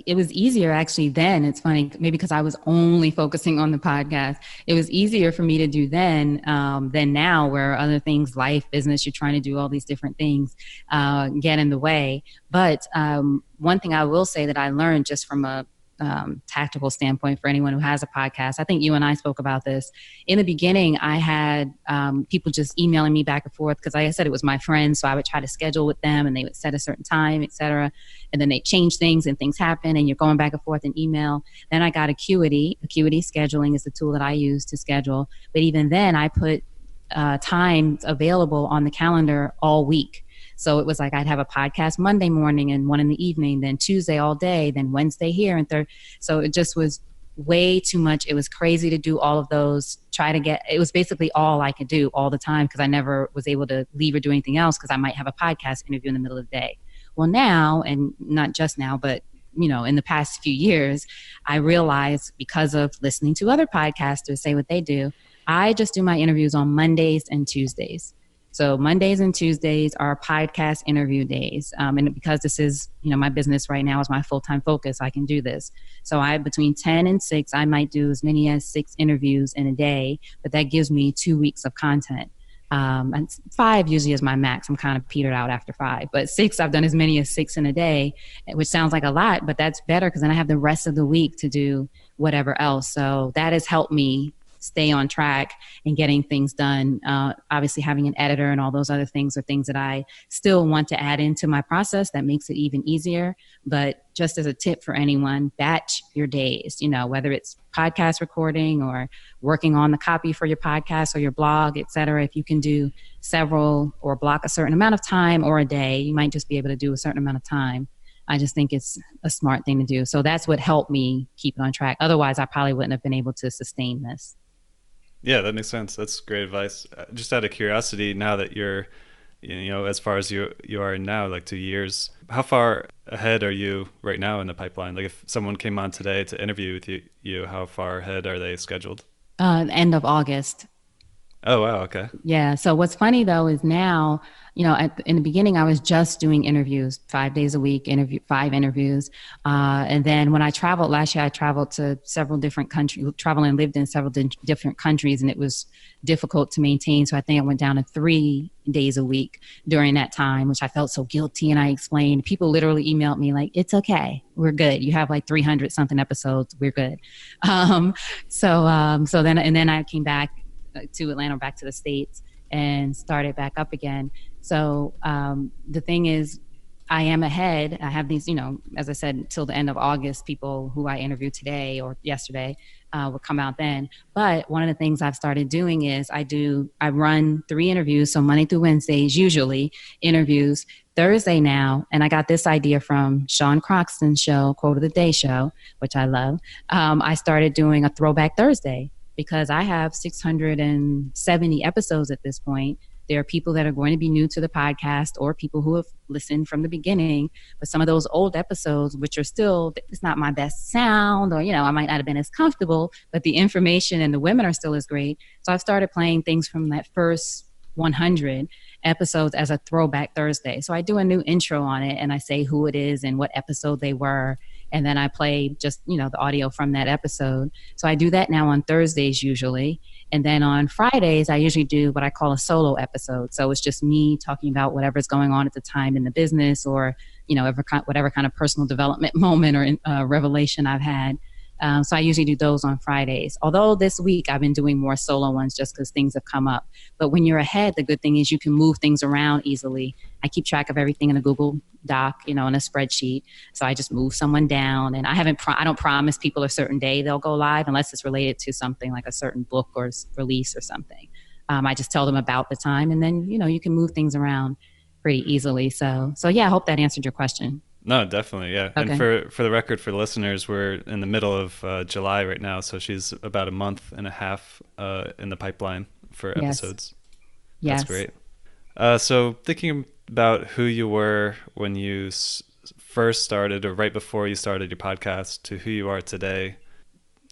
it was easier actually then. It's funny, maybe because I was only focusing on the podcast. It was easier for me to do then than now, where other things, life, business, you're trying to do all these different things, get in the way. But one thing I will say that I learned just from a tactical standpoint for anyone who has a podcast. I think you and I spoke about this. In the beginning, I had people just emailing me back and forth because, like I said, it was my friends. So I would try to schedule with them and they would set a certain time, et cetera. And then they change things and things happen and you're going back and forth in email. Then I got Acuity. Acuity scheduling is the tool that I use to schedule. But even then, I put times available on the calendar all week. So it was like I'd have a podcast Monday morning and one in the evening, then Tuesday all day, then Wednesday here and third. So it just was way too much. It was crazy to do all of those, it was basically all I could do all the time because I never was able to leave or do anything else because I might have a podcast interview in the middle of the day. Well, now, and not just now, but you know, in the past few years, I realized because of listening to other podcasters say what they do, I just do my interviews on Mondays and Tuesdays. So Mondays and Tuesdays are podcast interview days. And because this is, you know, my business right now is my full-time focus, I can do this. So between 10 and 6, I might do as many as 6 interviews in a day, but that gives me 2 weeks of content. And 5 usually is my max. I'm kind of petered out after 5, but 6, I've done as many as 6 in a day, which sounds like a lot, but that's better because then I have the rest of the week to do whatever else. So that has helped me stay on track and getting things done. Obviously having an editor and all those other things are things that I still want to add into my process that makes it even easier. But just as a tip for anyone, batch your days, you know, whether it's podcast recording or working on the copy for your podcast or your blog, et cetera. If you can do several or block a certain amount of time or a day, you might just be able to do a certain amount of time. I just think it's a smart thing to do. So that's what helped me keep it on track. Otherwise, I probably wouldn't have been able to sustain this. Yeah, that makes sense. That's great advice. Just out of curiosity, now that you're, as far as you are now, like 2 years, how far ahead are you right now in the pipeline? Like if someone came on today to interview with you, how far ahead are they scheduled? End of August. Oh, wow. Okay. Yeah. So what's funny though is now, in the beginning, I was just doing interviews 5 days a week, 5 interviews. And then when I traveled last year, I traveled to several different countries, traveled and lived in several different countries, and it was difficult to maintain. So I think I went down to 3 days a week during that time, which I felt so guilty. And I explained, people literally emailed me like, it's okay. We're good. You have like 300 something episodes. We're good. So then I came back to Atlanta, back to the States, and started back up again. So the thing is, I am ahead. I have these, as I said, till the end of August, people who I interviewed today or yesterday will come out then. But one of the things I've started doing is I run 3 interviews. So Monday through Wednesdays, usually interviews. Thursday now, and I got this idea from Sean Croxton's show, Quote of the Day show, which I love. I started doing a Throwback Thursday, because I have 670 episodes at this point. There are people that are going to be new to the podcast or people who have listened from the beginning, but some of those old episodes, which are still, it's not my best sound, or, I might not have been as comfortable, but the information and the women are still as great. So I've started playing things from that first 100 episodes as a Throwback Thursday. So I do a new intro on it, and I say who it is and what episode they were. And then I play just, the audio from that episode. So I do that now on Thursdays usually. And then on Fridays, I usually do what I call a solo episode. So it's just me talking about whatever's going on at the time in the business, or, whatever kind of personal development moment or revelation I've had. So I usually do those on Fridays. Although this week I've been doing more solo ones just because things have come up. But when you're ahead, the good thing is you can move things around easily. I keep track of everything in a Google Doc, in a spreadsheet. So I just move someone down, and I don't promise people a certain day they'll go live unless it's related to something like a certain book or release or something. I just tell them about the time, and then, you can move things around pretty easily. So yeah, I hope that answered your question. No, definitely, yeah. Okay. And for the record, for the listeners, we're in the middle of July right now, so she's about a month and a half in the pipeline for episodes. Yes. That's great. So thinking about who you were when you first started, or right before you started your podcast, to who you are today,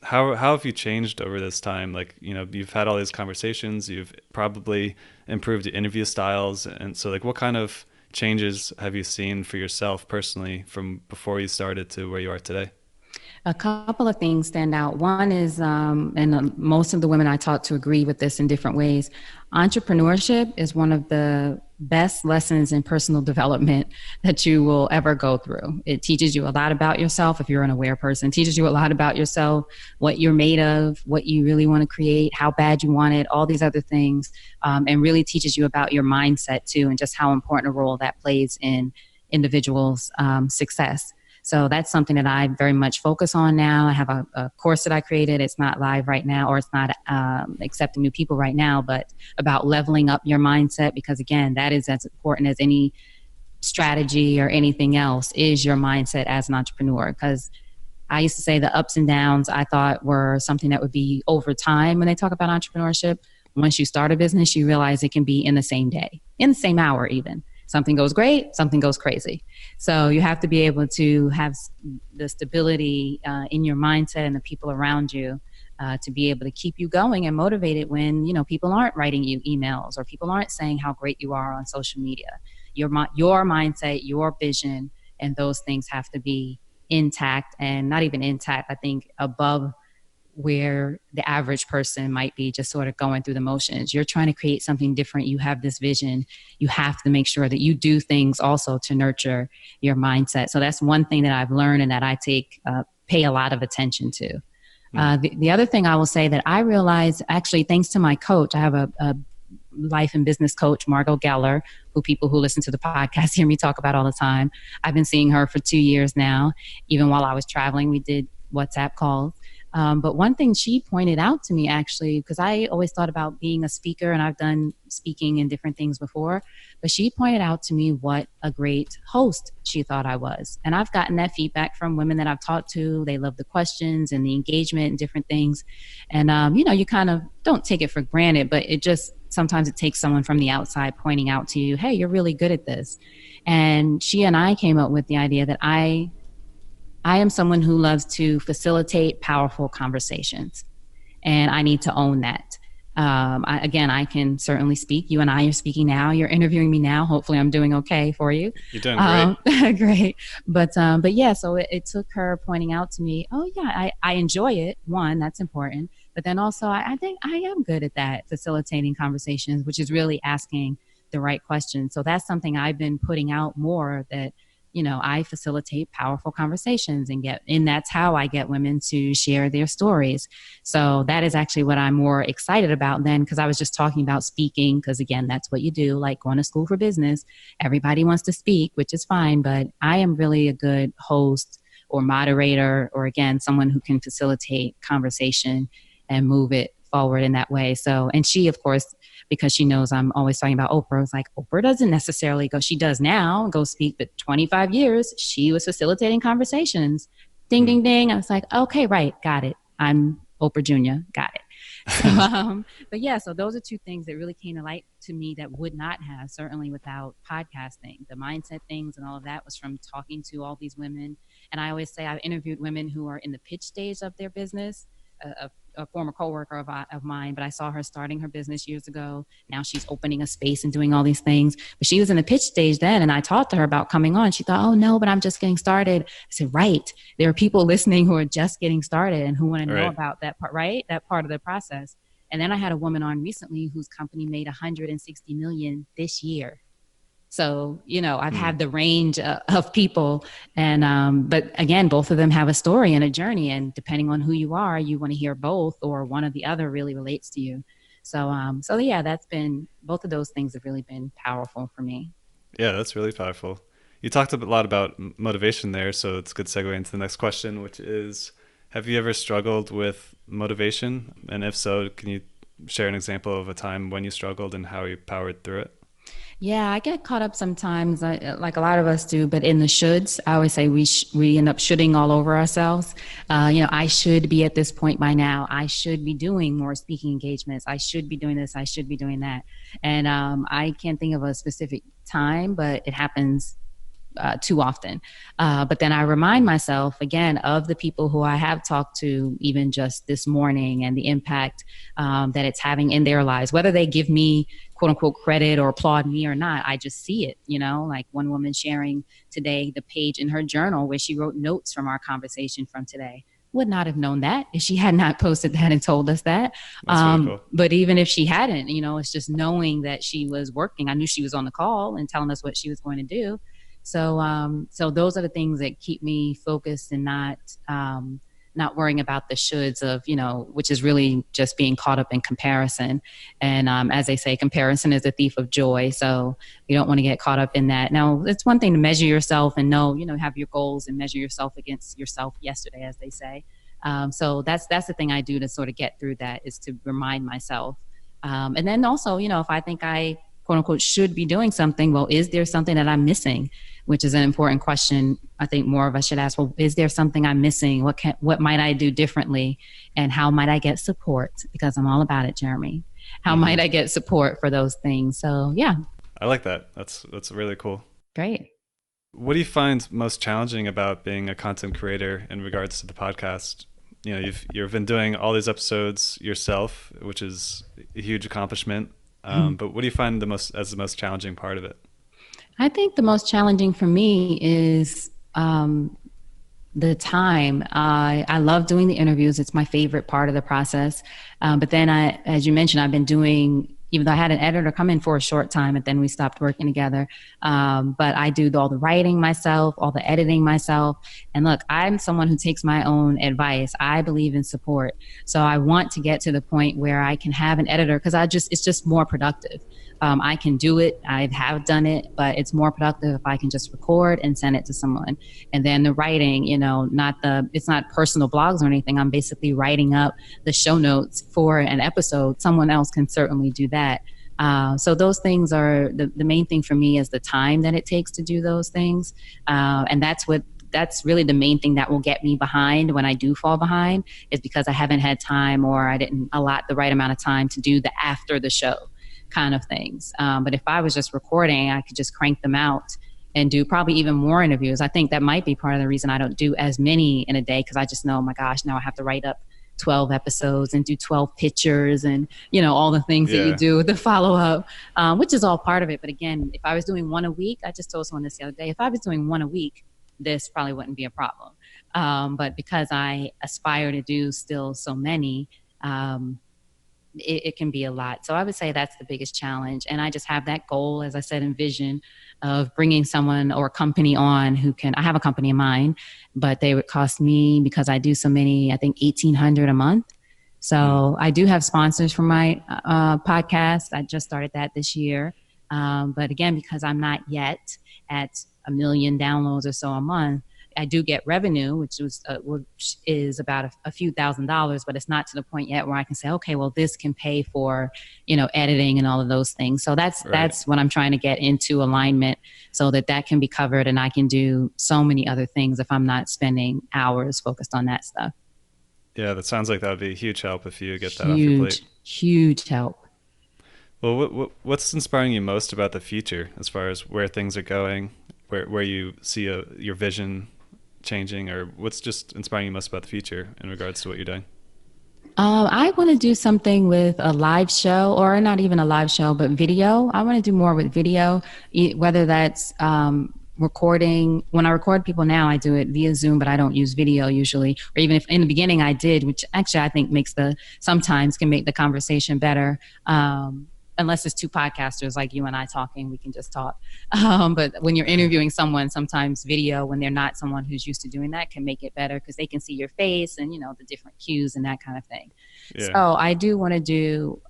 how have you changed over this time? Like, you've had all these conversations, you've probably improved your interview styles, and so like what kind of changes have you seen for yourself personally from before you started to where you are today? A couple of things stand out. One is, and most of the women I talk to agree with this in different ways, entrepreneurship is one of the best lessons in personal development that you will ever go through. It teaches you a lot about yourself if you're an aware person. It teaches you a lot about yourself, what you're made of, what you really want to create, how bad you want it, all these other things, and really teaches you about your mindset too, and just how important a role that plays in individuals' success. So that's something that I very much focus on now. I have a course that I created. It's not live right now, or it's not accepting new people right now, but about leveling up your mindset, because again, that is as important as any strategy or anything else, is your mindset as an entrepreneur. Because I used to say the ups and downs I thought were something that would be over time when they talk about entrepreneurship. Once you start a business, you realize it can be in the same day, in the same hour even. Something goes great, something goes crazy. So you have to be able to have the stability in your mindset and the people around you to be able to keep you going and motivated when, people aren't writing you emails or people aren't saying how great you are on social media. Your mindset, your vision, and those things have to be intact, and not even intact, I think above where the average person might be just sort of going through the motions. You're trying to create something different. You have this vision. You have to make sure that you do things also to nurture your mindset. So that's one thing that I've learned and that I pay a lot of attention to. The other thing I will say that I realized, actually, thanks to my coach, I have a life and business coach, Margot Geller, who people who listen to the podcast hear me talk about all the time. I've been seeing her for 2 years now. Even while I was traveling, we did WhatsApp calls. But one thing she pointed out to me, actually, because I always thought about being a speaker and I've done speaking in different things before, but she pointed out to me what a great host she thought I was. And I've gotten that feedback from women that I've talked to. They love the questions and the engagement and different things. And, you kind of don't take it for granted, but sometimes it takes someone from the outside pointing out to you, hey, you're really good at this. And she and I came up with the idea that I am someone who loves to facilitate powerful conversations, and I need to own that. I can certainly speak. You and I are speaking now. You're interviewing me now. Hopefully I'm doing okay for you. You're doing great. Great. But yeah, so it took her pointing out to me, oh yeah, I enjoy it. One, that's important. But then also I think I am good at that, facilitating conversations, which is really asking the right questions. So that's something I've been putting out more, that I facilitate powerful conversations and that's how I get women to share their stories. So that is actually what I'm more excited about then, because I was just talking about speaking, because again, that's what you do, like going to school for business. Everybody wants to speak, which is fine, but I am really a good host or moderator, or again, someone who can facilitate conversation and move it forward in that way. So, and she, of course, because she knows I'm always talking about Oprah, was like, Oprah doesn't necessarily go, she does now go speak, but 25 years, she was facilitating conversations. Ding, ding, ding. I was like, okay, right. Got it. I'm Oprah Jr. Got it. So, but yeah, so those are two things that really came to light to me that would not have, certainly without podcasting. The mindset things and all of that was from talking to all these women. And I always say I've interviewed women who are in the pitch stage of their business. A former coworker of mine, but I saw her starting her business years ago. Now she's opening a space and doing all these things. But she was in the pitch stage then, and I talked to her about coming on. She thought, oh no, but I'm just getting started. I said, right. There are people listening who are just getting started and who want to know about that part, right? That part of the process. And then I had a woman on recently whose company made 160 million this year. So, I've had the range of people, and but again, both of them have a story and a journey, and depending on who you are, you want to hear both, or one or the other really relates to you. So yeah, that's been, both of those things have really been powerful for me. Yeah, that's really powerful. You talked a lot about motivation there, so it's a good segue into the next question, which is, have you ever struggled with motivation? And if so, can you share an example of a time when you struggled and how you powered through it? Yeah, I get caught up sometimes, like a lot of us do, but in the shoulds. I always say we end up shoulding all over ourselves. I should be at this point by now. I should be doing more speaking engagements. I should be doing this. I should be doing that. And I can't think of a specific time, but it happens too often. But then I remind myself again of the people who I have talked to, even just this morning, and the impact that it's having in their lives, whether they give me quote unquote credit or applaud me or not. I just see it, like one woman sharing today the page in her journal where she wrote notes from our conversation from today. Would not have known that if she had not posted that and told us that. That's really cool. But even if she hadn't, it's just knowing that she was working. I knew she was on the call and telling us what she was going to do. So those are the things that keep me focused and not worrying about the shoulds of, which is really just being caught up in comparison. And as they say, comparison is a thief of joy. So you don't want to get caught up in that. Now, it's one thing to measure yourself and have your goals and measure yourself against yourself yesterday, as they say. So that's the thing I do to sort of get through that, is to remind myself. And then also, if I think I quote unquote should be doing something, well, is there something that I'm missing? Which is an important question. I think more of us should ask, well, is there something I'm missing? What might I do differently? And how might I get support? Because I'm all about it, Jeremy. How might I get support for those things? So yeah. I like that. That's really cool. Great. What do you find most challenging about being a content creator in regards to the podcast? You've been doing all these episodes yourself, which is a huge accomplishment. But what do you find the most challenging part of it? I think the most challenging for me is the time. I love doing the interviews. It's my favorite part of the process. But then as you mentioned, I've been doing even though I had an editor come in for a short time, and then we stopped working together. But I do all the writing myself, all the editing myself. And look, I'm someone who takes my own advice. I believe in support. So I want to get to the point where I can have an editor, because it's just more productive. I can do it. I have done it, but it's more productive if I can just record and send it to someone. And then the writing, it's not personal blogs or anything. I'm basically writing up the show notes for an episode. Someone else can certainly do that. So those things are the main thing for me, is the time that it takes to do those things. And that's really the main thing that will get me behind when I do fall behind, is because I haven't had time, or I didn't allot the right amount of time to do the after the show kind of things. But if I was just recording, I could just crank them out and do probably even more interviews. I think that might be part of the reason I don't do as many in a day, because I just know, oh my gosh, now I have to write up 12 episodes and do 12 pictures and, all the things that you do with the follow up, which is all part of it. But again, if I was doing one a week, I just told someone this the other day, if I was doing one a week, this probably wouldn't be a problem. But because I aspire to do still so many, it can be a lot. So I would say that's the biggest challenge. And I just have that goal, as I said, in vision, of bringing someone or a company on I have a company in mind, but they would cost me, because I do so many, I think $1,800 a month. So I do have sponsors for my podcast. I just started that this year. But again, because I'm not yet at 1 million downloads or so a month, I do get revenue, which is about a few $1,000s, but it's not to the point yet where I can say, okay, well, this can pay for, editing and all of those things. So that's what I'm trying to get into alignment, so that can be covered, and I can do so many other things if I'm not spending hours focused on that stuff. Yeah, that sounds like that would be a huge help if you get that off your plate. Huge help. Well, what's inspiring you most about the future, as far as where things are going, where you see your vision changing, or what's just inspiring you most about the future in regards to what you're doing? I want to do something with a live show, or not even a live show, but video. I want to do more with video, whether that's recording. When I record people now, I do it via Zoom, but I don't use video usually. Or even if in the beginning I did, which actually I think sometimes can make the conversation better. Unless it's two podcasters like you and I talking, we can just talk. But when you're interviewing someone, sometimes video, when they're not someone who's used to doing that, can make it better, because they can see your face and, the different cues and that kind of thing. Yeah. So I do want to do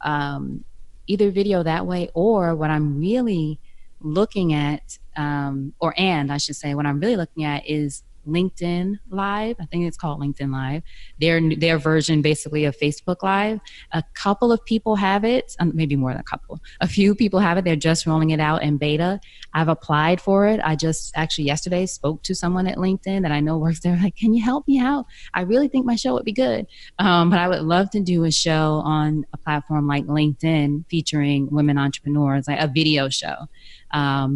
either video that way, or what I'm really looking at, what I'm really looking at is LinkedIn Live. I think it's called LinkedIn Live. Their version basically of Facebook Live. A couple of people have it, maybe more than a couple. A few people have it. They're just rolling it out in beta. I've applied for it. I just actually yesterday spoke to someone at LinkedIn that I know works there. Like, can you help me out? I really think my show would be good. But I would love to do a show on a platform like LinkedIn featuring women entrepreneurs, like a video show.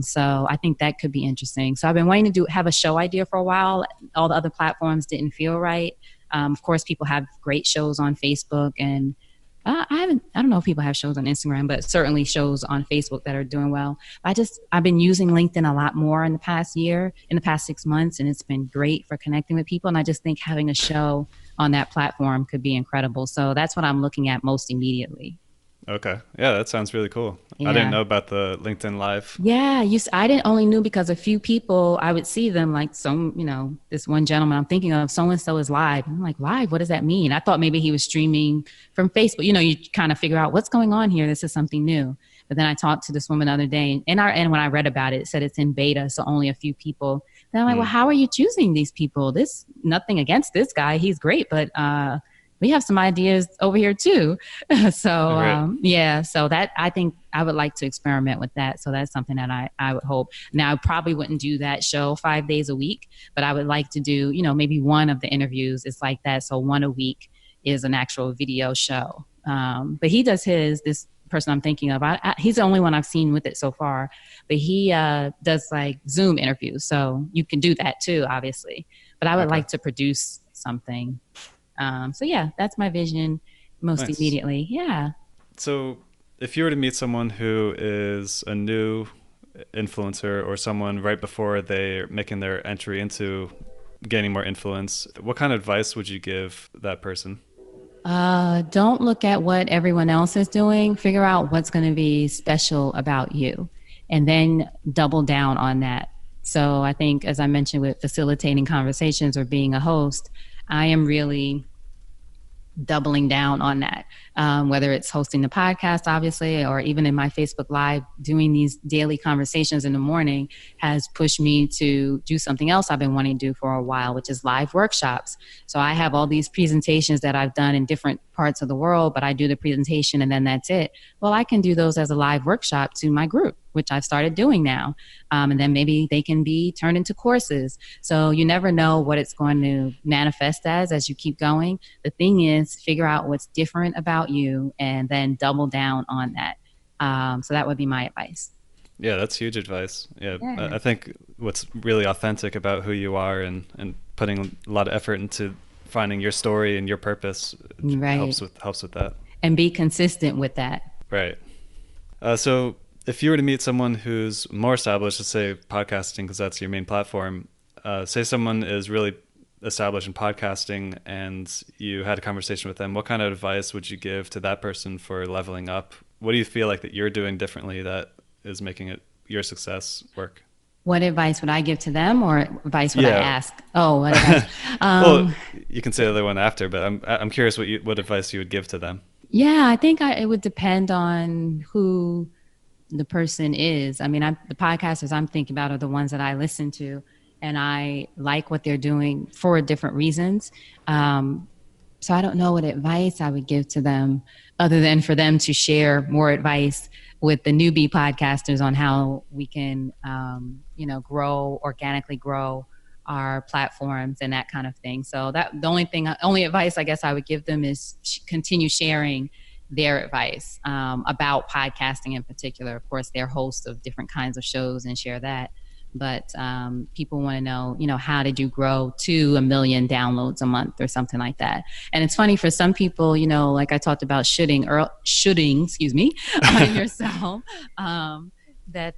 So I think that could be interesting. So I've been wanting to have a show idea for a while. All the other platforms didn't feel right. Of course, people have great shows on Facebook, and I don't know if people have shows on Instagram, but certainly shows on Facebook that are doing well. I've been using LinkedIn a lot more in the past 6 months, and it's been great for connecting with people. And I just think having a show on that platform could be incredible. So that's what I'm looking at most immediately. Okay. Yeah, that sounds really cool. Yeah. I didn't know about the LinkedIn Live. Yeah, I didn't only knew because a few people, I would see them, like this one gentleman I'm thinking of, so-and-so is live. I'm like, live? What does that mean? I thought maybe he was streaming from Facebook. You kind of figure out what's going on here. This is something new. But then I talked to this woman the other day, and when I read about it, it said it's in beta, so only a few people. Then I'm like, well, how are you choosing these people? Nothing against this guy. He's great, but we have some ideas over here too. So so that, I think I would like to experiment with that. So that's something that I would hope. Now, I probably wouldn't do that show 5 days a week, but I would like to do, maybe one of the interviews is like that. So one a week is an actual video show. But he does this person I'm thinking of, he's the only one I've seen with it so far, but he does like Zoom interviews. So you can do that too, obviously. But I would like to produce something. So yeah, that's my vision most immediately. Yeah. So if you were to meet someone who is a new influencer, or someone right before they're making their entry into gaining more influence, what kind of advice would you give that person? Don't look at what everyone else is doing. Figure out what's going to be special about you and then double down on that. So I think, as I mentioned, with facilitating conversations or being a host, I am really doubling down on that, whether it's hosting the podcast, obviously, or even in my Facebook Live, doing these daily conversations in the morning has pushed me to do something else I've been wanting to do for a while, which is live workshops. So I have all these presentations that I've done in different parts of the world, but I do the presentation and then that's it. Well, I can do those as a live workshop to my group, which I've started doing now. And then maybe they can be turned into courses. So you never know what it's going to manifest as you keep going. The thing is, figure out what's different about you and then double down on that. So that would be my advice. Yeah, that's huge advice. Yeah. I think what's really authentic about who you are and putting a lot of effort into finding your story and your purpose helps with that. And be consistent with that. Right. So if you were to meet someone who's more established, let's say podcasting, because that's your main platform, say someone is really established in podcasting and you had a conversation with them, what kind of advice would you give to that person for leveling up? What do you feel like that you're doing differently that is making it your success work? What advice would I give to them, or advice would I ask? Oh, what advice? Well, you can say the other one after, but I'm curious what advice you would give to them. Yeah, I think it would depend on who the person is. I mean, the podcasters I'm thinking about are the ones that I listen to, and I like what they're doing for different reasons. So I don't know what advice I would give to them other than for them to share more advice with the newbie podcasters on how we can, organically grow our platforms and that kind of thing. So the only advice I guess I would give them is continue sharing their advice about podcasting in particular. Of course, they're hosts of different kinds of shows and share that. But people want to know, how did you grow to 1 million downloads a month or something like that? And it's funny for some people, like I talked about shooting, on yourself, that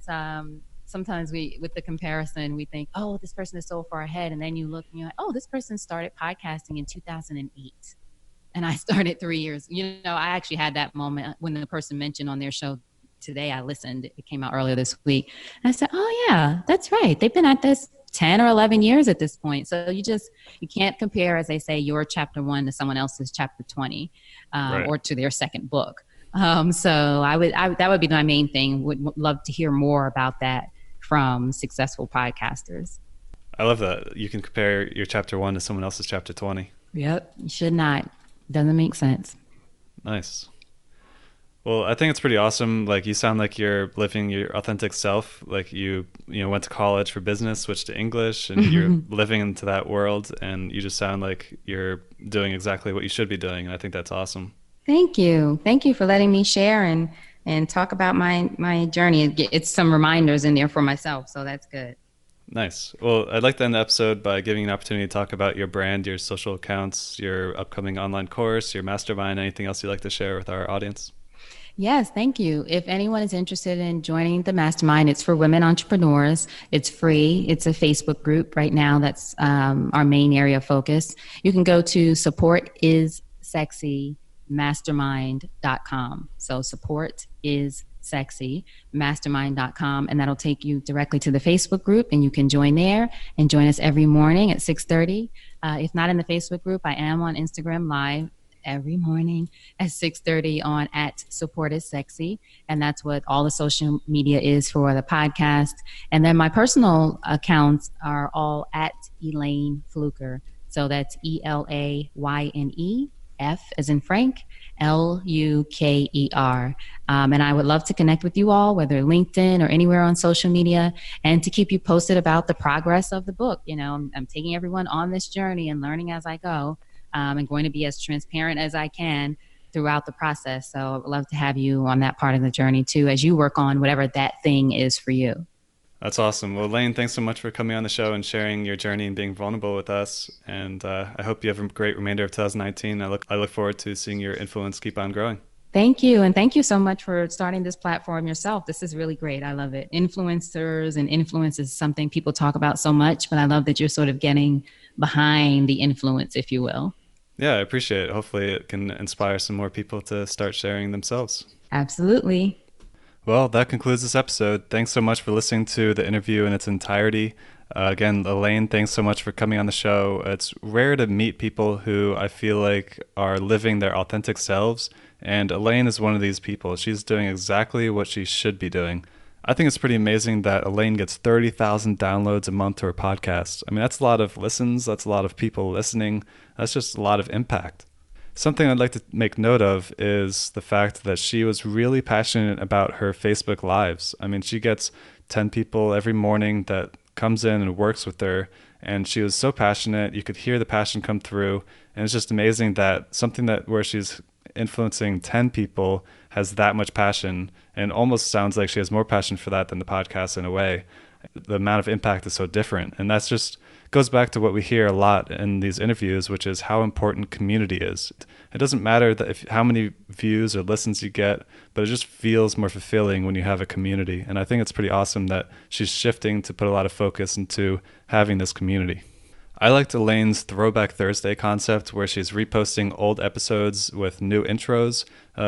sometimes with the comparison, we think, oh, this person is so far ahead. And then you look and you're like, oh, this person started podcasting in 2008. And I started 3 years. I actually had that moment when the person mentioned on their show today. I listened. It came out earlier this week. And I said, oh, yeah, that's right. They've been at this 10 or 11 years at this point. So you can't compare, as they say, your chapter 1 to someone else's chapter 20 or to their second book. So that would be my main thing. Would love to hear more about that from successful podcasters. I love that. You can compare your chapter 1 to someone else's chapter 20. Yep. You should not. Doesn't make sense. Nice. Well, I think it's pretty awesome. Like, you sound like you're living your authentic self. Like you went to college for business, switched to English, and you're living into that world. And you just sound like you're doing exactly what you should be doing. And I think that's awesome. Thank you. Thank you for letting me share and talk about my journey. It's some reminders in there for myself. So that's good. Nice. Well, I'd like to end the episode by giving you an opportunity to talk about your brand, your social accounts, your upcoming online course, your mastermind, anything else you'd like to share with our audience. Yes, thank you. If anyone is interested in joining the mastermind, it's for women entrepreneurs. It's free. It's a Facebook group right now. That's our main area of focus. You can go to supportissexymastermind.com. So supportissexymastermind.com, and that'll take you directly to the Facebook group, and you can join there and join us every morning at 6:30. If not in the Facebook group, I am on Instagram Live every morning at 6:30 on @supportissexy. And that's what all the social media is for the podcast. And then my personal accounts are all at Elayne Fluker. So that's ELAYNE, F as in Frank, LUKER. And I would love to connect with you all, whether LinkedIn or anywhere on social media, and to keep you posted about the progress of the book. I'm taking everyone on this journey and learning as I go. I'm going to be as transparent as I can throughout the process. So I would love to have you on that part of the journey too, as you work on whatever that thing is for you. That's awesome. Well, Elayne, thanks so much for coming on the show and sharing your journey and being vulnerable with us. And I hope you have a great remainder of 2019. I look forward to seeing your influence keep on growing. Thank you. And thank you so much for starting this platform yourself. This is really great. I love it. Influencers and influence is something people talk about so much, but I love that you're sort of getting behind the influence, if you will. Yeah, I appreciate it. Hopefully it can inspire some more people to start sharing themselves. Absolutely. Well, that concludes this episode. Thanks so much for listening to the interview in its entirety. Again, Elayne, thanks so much for coming on the show. It's rare to meet people who I feel like are living their authentic selves, and Elayne is one of these people. She's doing exactly what she should be doing. I think it's pretty amazing that Elayne gets 30,000 downloads a month to her podcast. I mean, that's a lot of listens, that's a lot of people listening, that's just a lot of impact. Something I'd like to make note of is the fact that she was really passionate about her Facebook Lives. I mean, she gets 10 people every morning that comes in and works with her, and she was so passionate. You could hear the passion come through, and it's just amazing that something that where she's influencing 10 people has that much passion, and almost sounds like she has more passion for that than the podcast in a way. The amount of impact is so different, and that's just goes back to what we hear a lot in these interviews, which is how important community is. It doesn't matter how many views or listens you get, but it just feels more fulfilling when you have a community. And I think it's pretty awesome that she's shifting to put a lot of focus into having this community. I liked Elayne's Throwback Thursday concept, where she's reposting old episodes with new intros.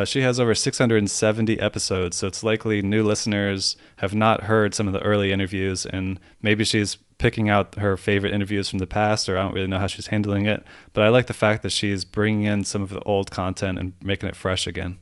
She has over 670 episodes, so it's likely new listeners have not heard some of the early interviews, and maybe she's picking out her favorite interviews from the past, or I don't really know how she's handling it. But I like the fact that she's bringing in some of the old content and making it fresh again.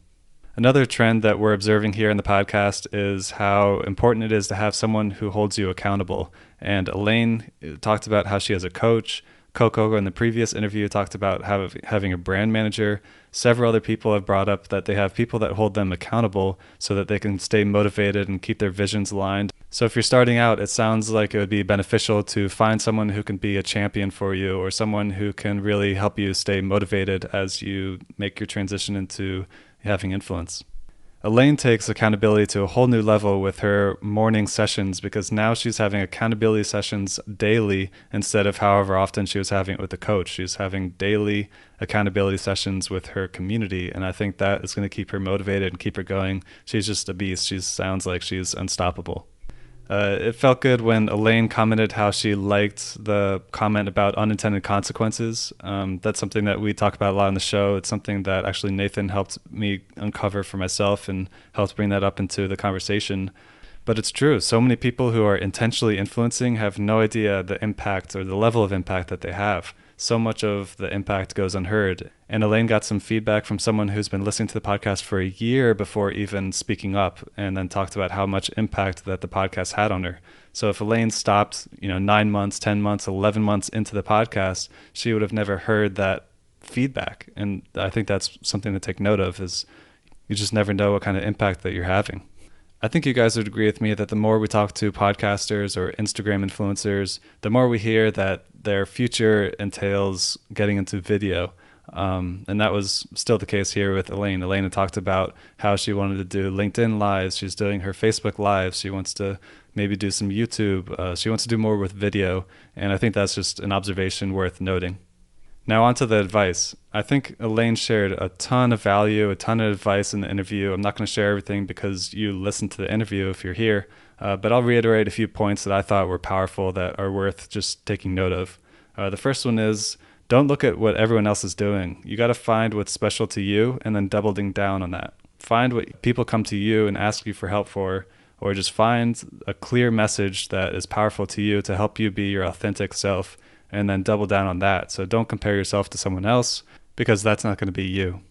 Another trend that we're observing here in the podcast is how important it is to have someone who holds you accountable. And Elayne talked about how she has a coach. Coco in the previous interview talked about having a brand manager. Several other people have brought up that they have people that hold them accountable so that they can stay motivated and keep their visions aligned. So if you're starting out, it sounds like it would be beneficial to find someone who can be a champion for you, or someone who can really help you stay motivated as you make your transition into having influence. Elayne takes accountability to a whole new level with her morning sessions, because now she's having accountability sessions daily instead of however often she was having it with the coach. She's having daily accountability sessions with her community, and I think that is going to keep her motivated and keep her going. She's just a beast. She sounds like she's unstoppable. It felt good when Elayne commented how she liked the comment about unintended consequences. That's something that we talk about a lot on the show. It's something that actually Nathan helped me uncover for myself and helped bring that up into the conversation. But it's true. So many people who are intentionally influencing have no idea the impact or the level of impact that they have. So much of the impact goes unheard. And Elayne got some feedback from someone who's been listening to the podcast for a year before even speaking up, and then talked about how much impact that the podcast had on her. So if Elayne stopped, 9 months, 10 months, 11 months into the podcast, she would have never heard that feedback. And I think that's something to take note of, is you just never know what kind of impact that you're having. I think you guys would agree with me that the more we talk to podcasters or Instagram influencers, the more we hear that their future entails getting into video. And that was still the case here with Elayne. Elayne had talked about how she wanted to do LinkedIn Lives. She's doing her Facebook Lives. She wants to maybe do some YouTube. She wants to do more with video. And I think that's just an observation worth noting. Now on to the advice. I think Elayne shared a ton of value, a ton of advice in the interview. I'm not going to share everything because you listened to the interview if you're here, but I'll reiterate a few points that I thought were powerful that are worth just taking note of. The first one is, don't look at what everyone else is doing. You got to find what's special to you and then doubling down on that. Find what people come to you and ask you for help for, or just find a clear message that is powerful to you to help you be your authentic self, and then double down on that. So don't compare yourself to someone else, because that's not going to be you.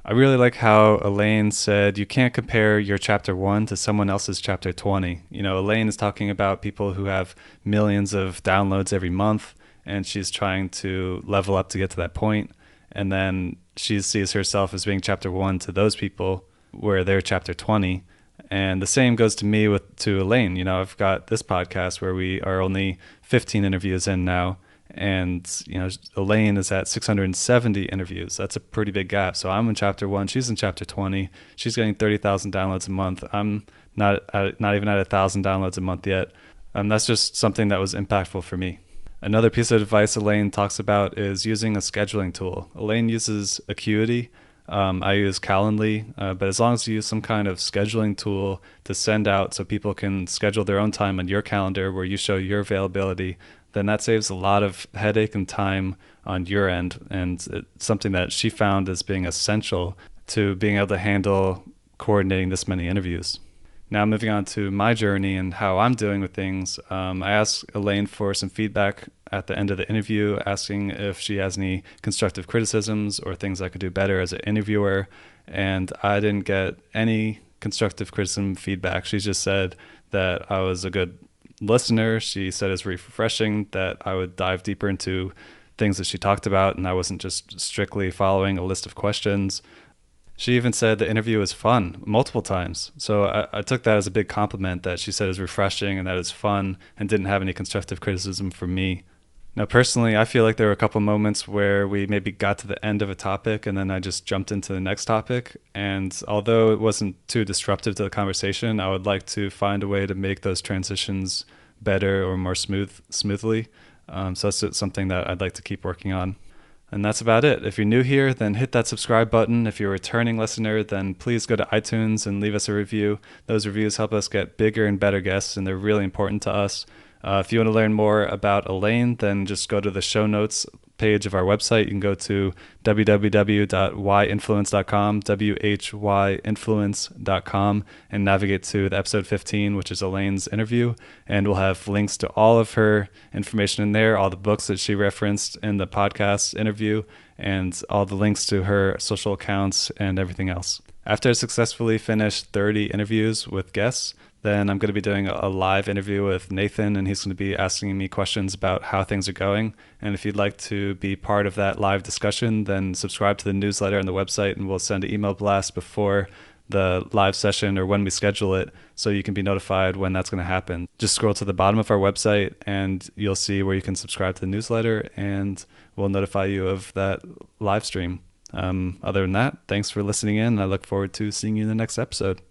I really like how Elayne said you can't compare your chapter 1 to someone else's chapter 20. Elayne is talking about people who have millions of downloads every month, and she's trying to level up to get to that point. And then she sees herself as being chapter 1 to those people, where they're chapter 20. And the same goes to me to Elayne. I've got this podcast where we are only 15 interviews in now. And, Elayne is at 670 interviews. That's a pretty big gap. So I'm in chapter 1. She's in chapter 20. She's getting 30,000 downloads a month. I'm not even at 1,000 downloads a month yet. That's just something that was impactful for me. Another piece of advice Elayne talks about is using a scheduling tool. Elayne uses Acuity. I use Calendly, but as long as you use some kind of scheduling tool to send out so people can schedule their own time on your calendar where you show your availability, then that saves a lot of headache and time on your end. And it's something that she found as being essential to being able to handle coordinating this many interviews. Now moving on to my journey and how I'm doing with things, I asked Elayne for some feedback at the end of the interview, asking if she has any constructive criticisms or things I could do better as an interviewer. And I didn't get any constructive criticism feedback. She just said that I was a good listener. She said it's refreshing that I would dive deeper into things that she talked about and I wasn't just strictly following a list of questions. She even said the interview was fun multiple times. So I took that as a big compliment that she said it was refreshing and that it's fun and didn't have any constructive criticism from me. Now, personally, I feel like there were a couple moments where we maybe got to the end of a topic and then I just jumped into the next topic. And although it wasn't too disruptive to the conversation, I would like to find a way to make those transitions better or more smoothly. So that's something that I'd like to keep working on. And that's about it. If you're new here, then hit that subscribe button. If you're a returning listener, then please go to iTunes and leave us a review. Those reviews help us get bigger and better guests, and they're really important to us. If you want to learn more about Elayne, then just go to the show notes page of our website. You can go to www.whyinfluence.com, whyinfluence.com, and navigate to the episode 15, which is Elayne's interview. And we'll have links to all of her information in there, all the books that she referenced in the podcast interview, and all the links to her social accounts and everything else. After I successfully finish 30 interviews with guests, then I'm going to be doing a live interview with Nathan, and he's going to be asking me questions about how things are going. And if you'd like to be part of that live discussion, then subscribe to the newsletter on the website, and we'll send an email blast before the live session or when we schedule it, so you can be notified when that's going to happen. Just scroll to the bottom of our website, and you'll see where you can subscribe to the newsletter, and we'll notify you of that live stream. Other than that, thanks for listening in. I look forward to seeing you in the next episode.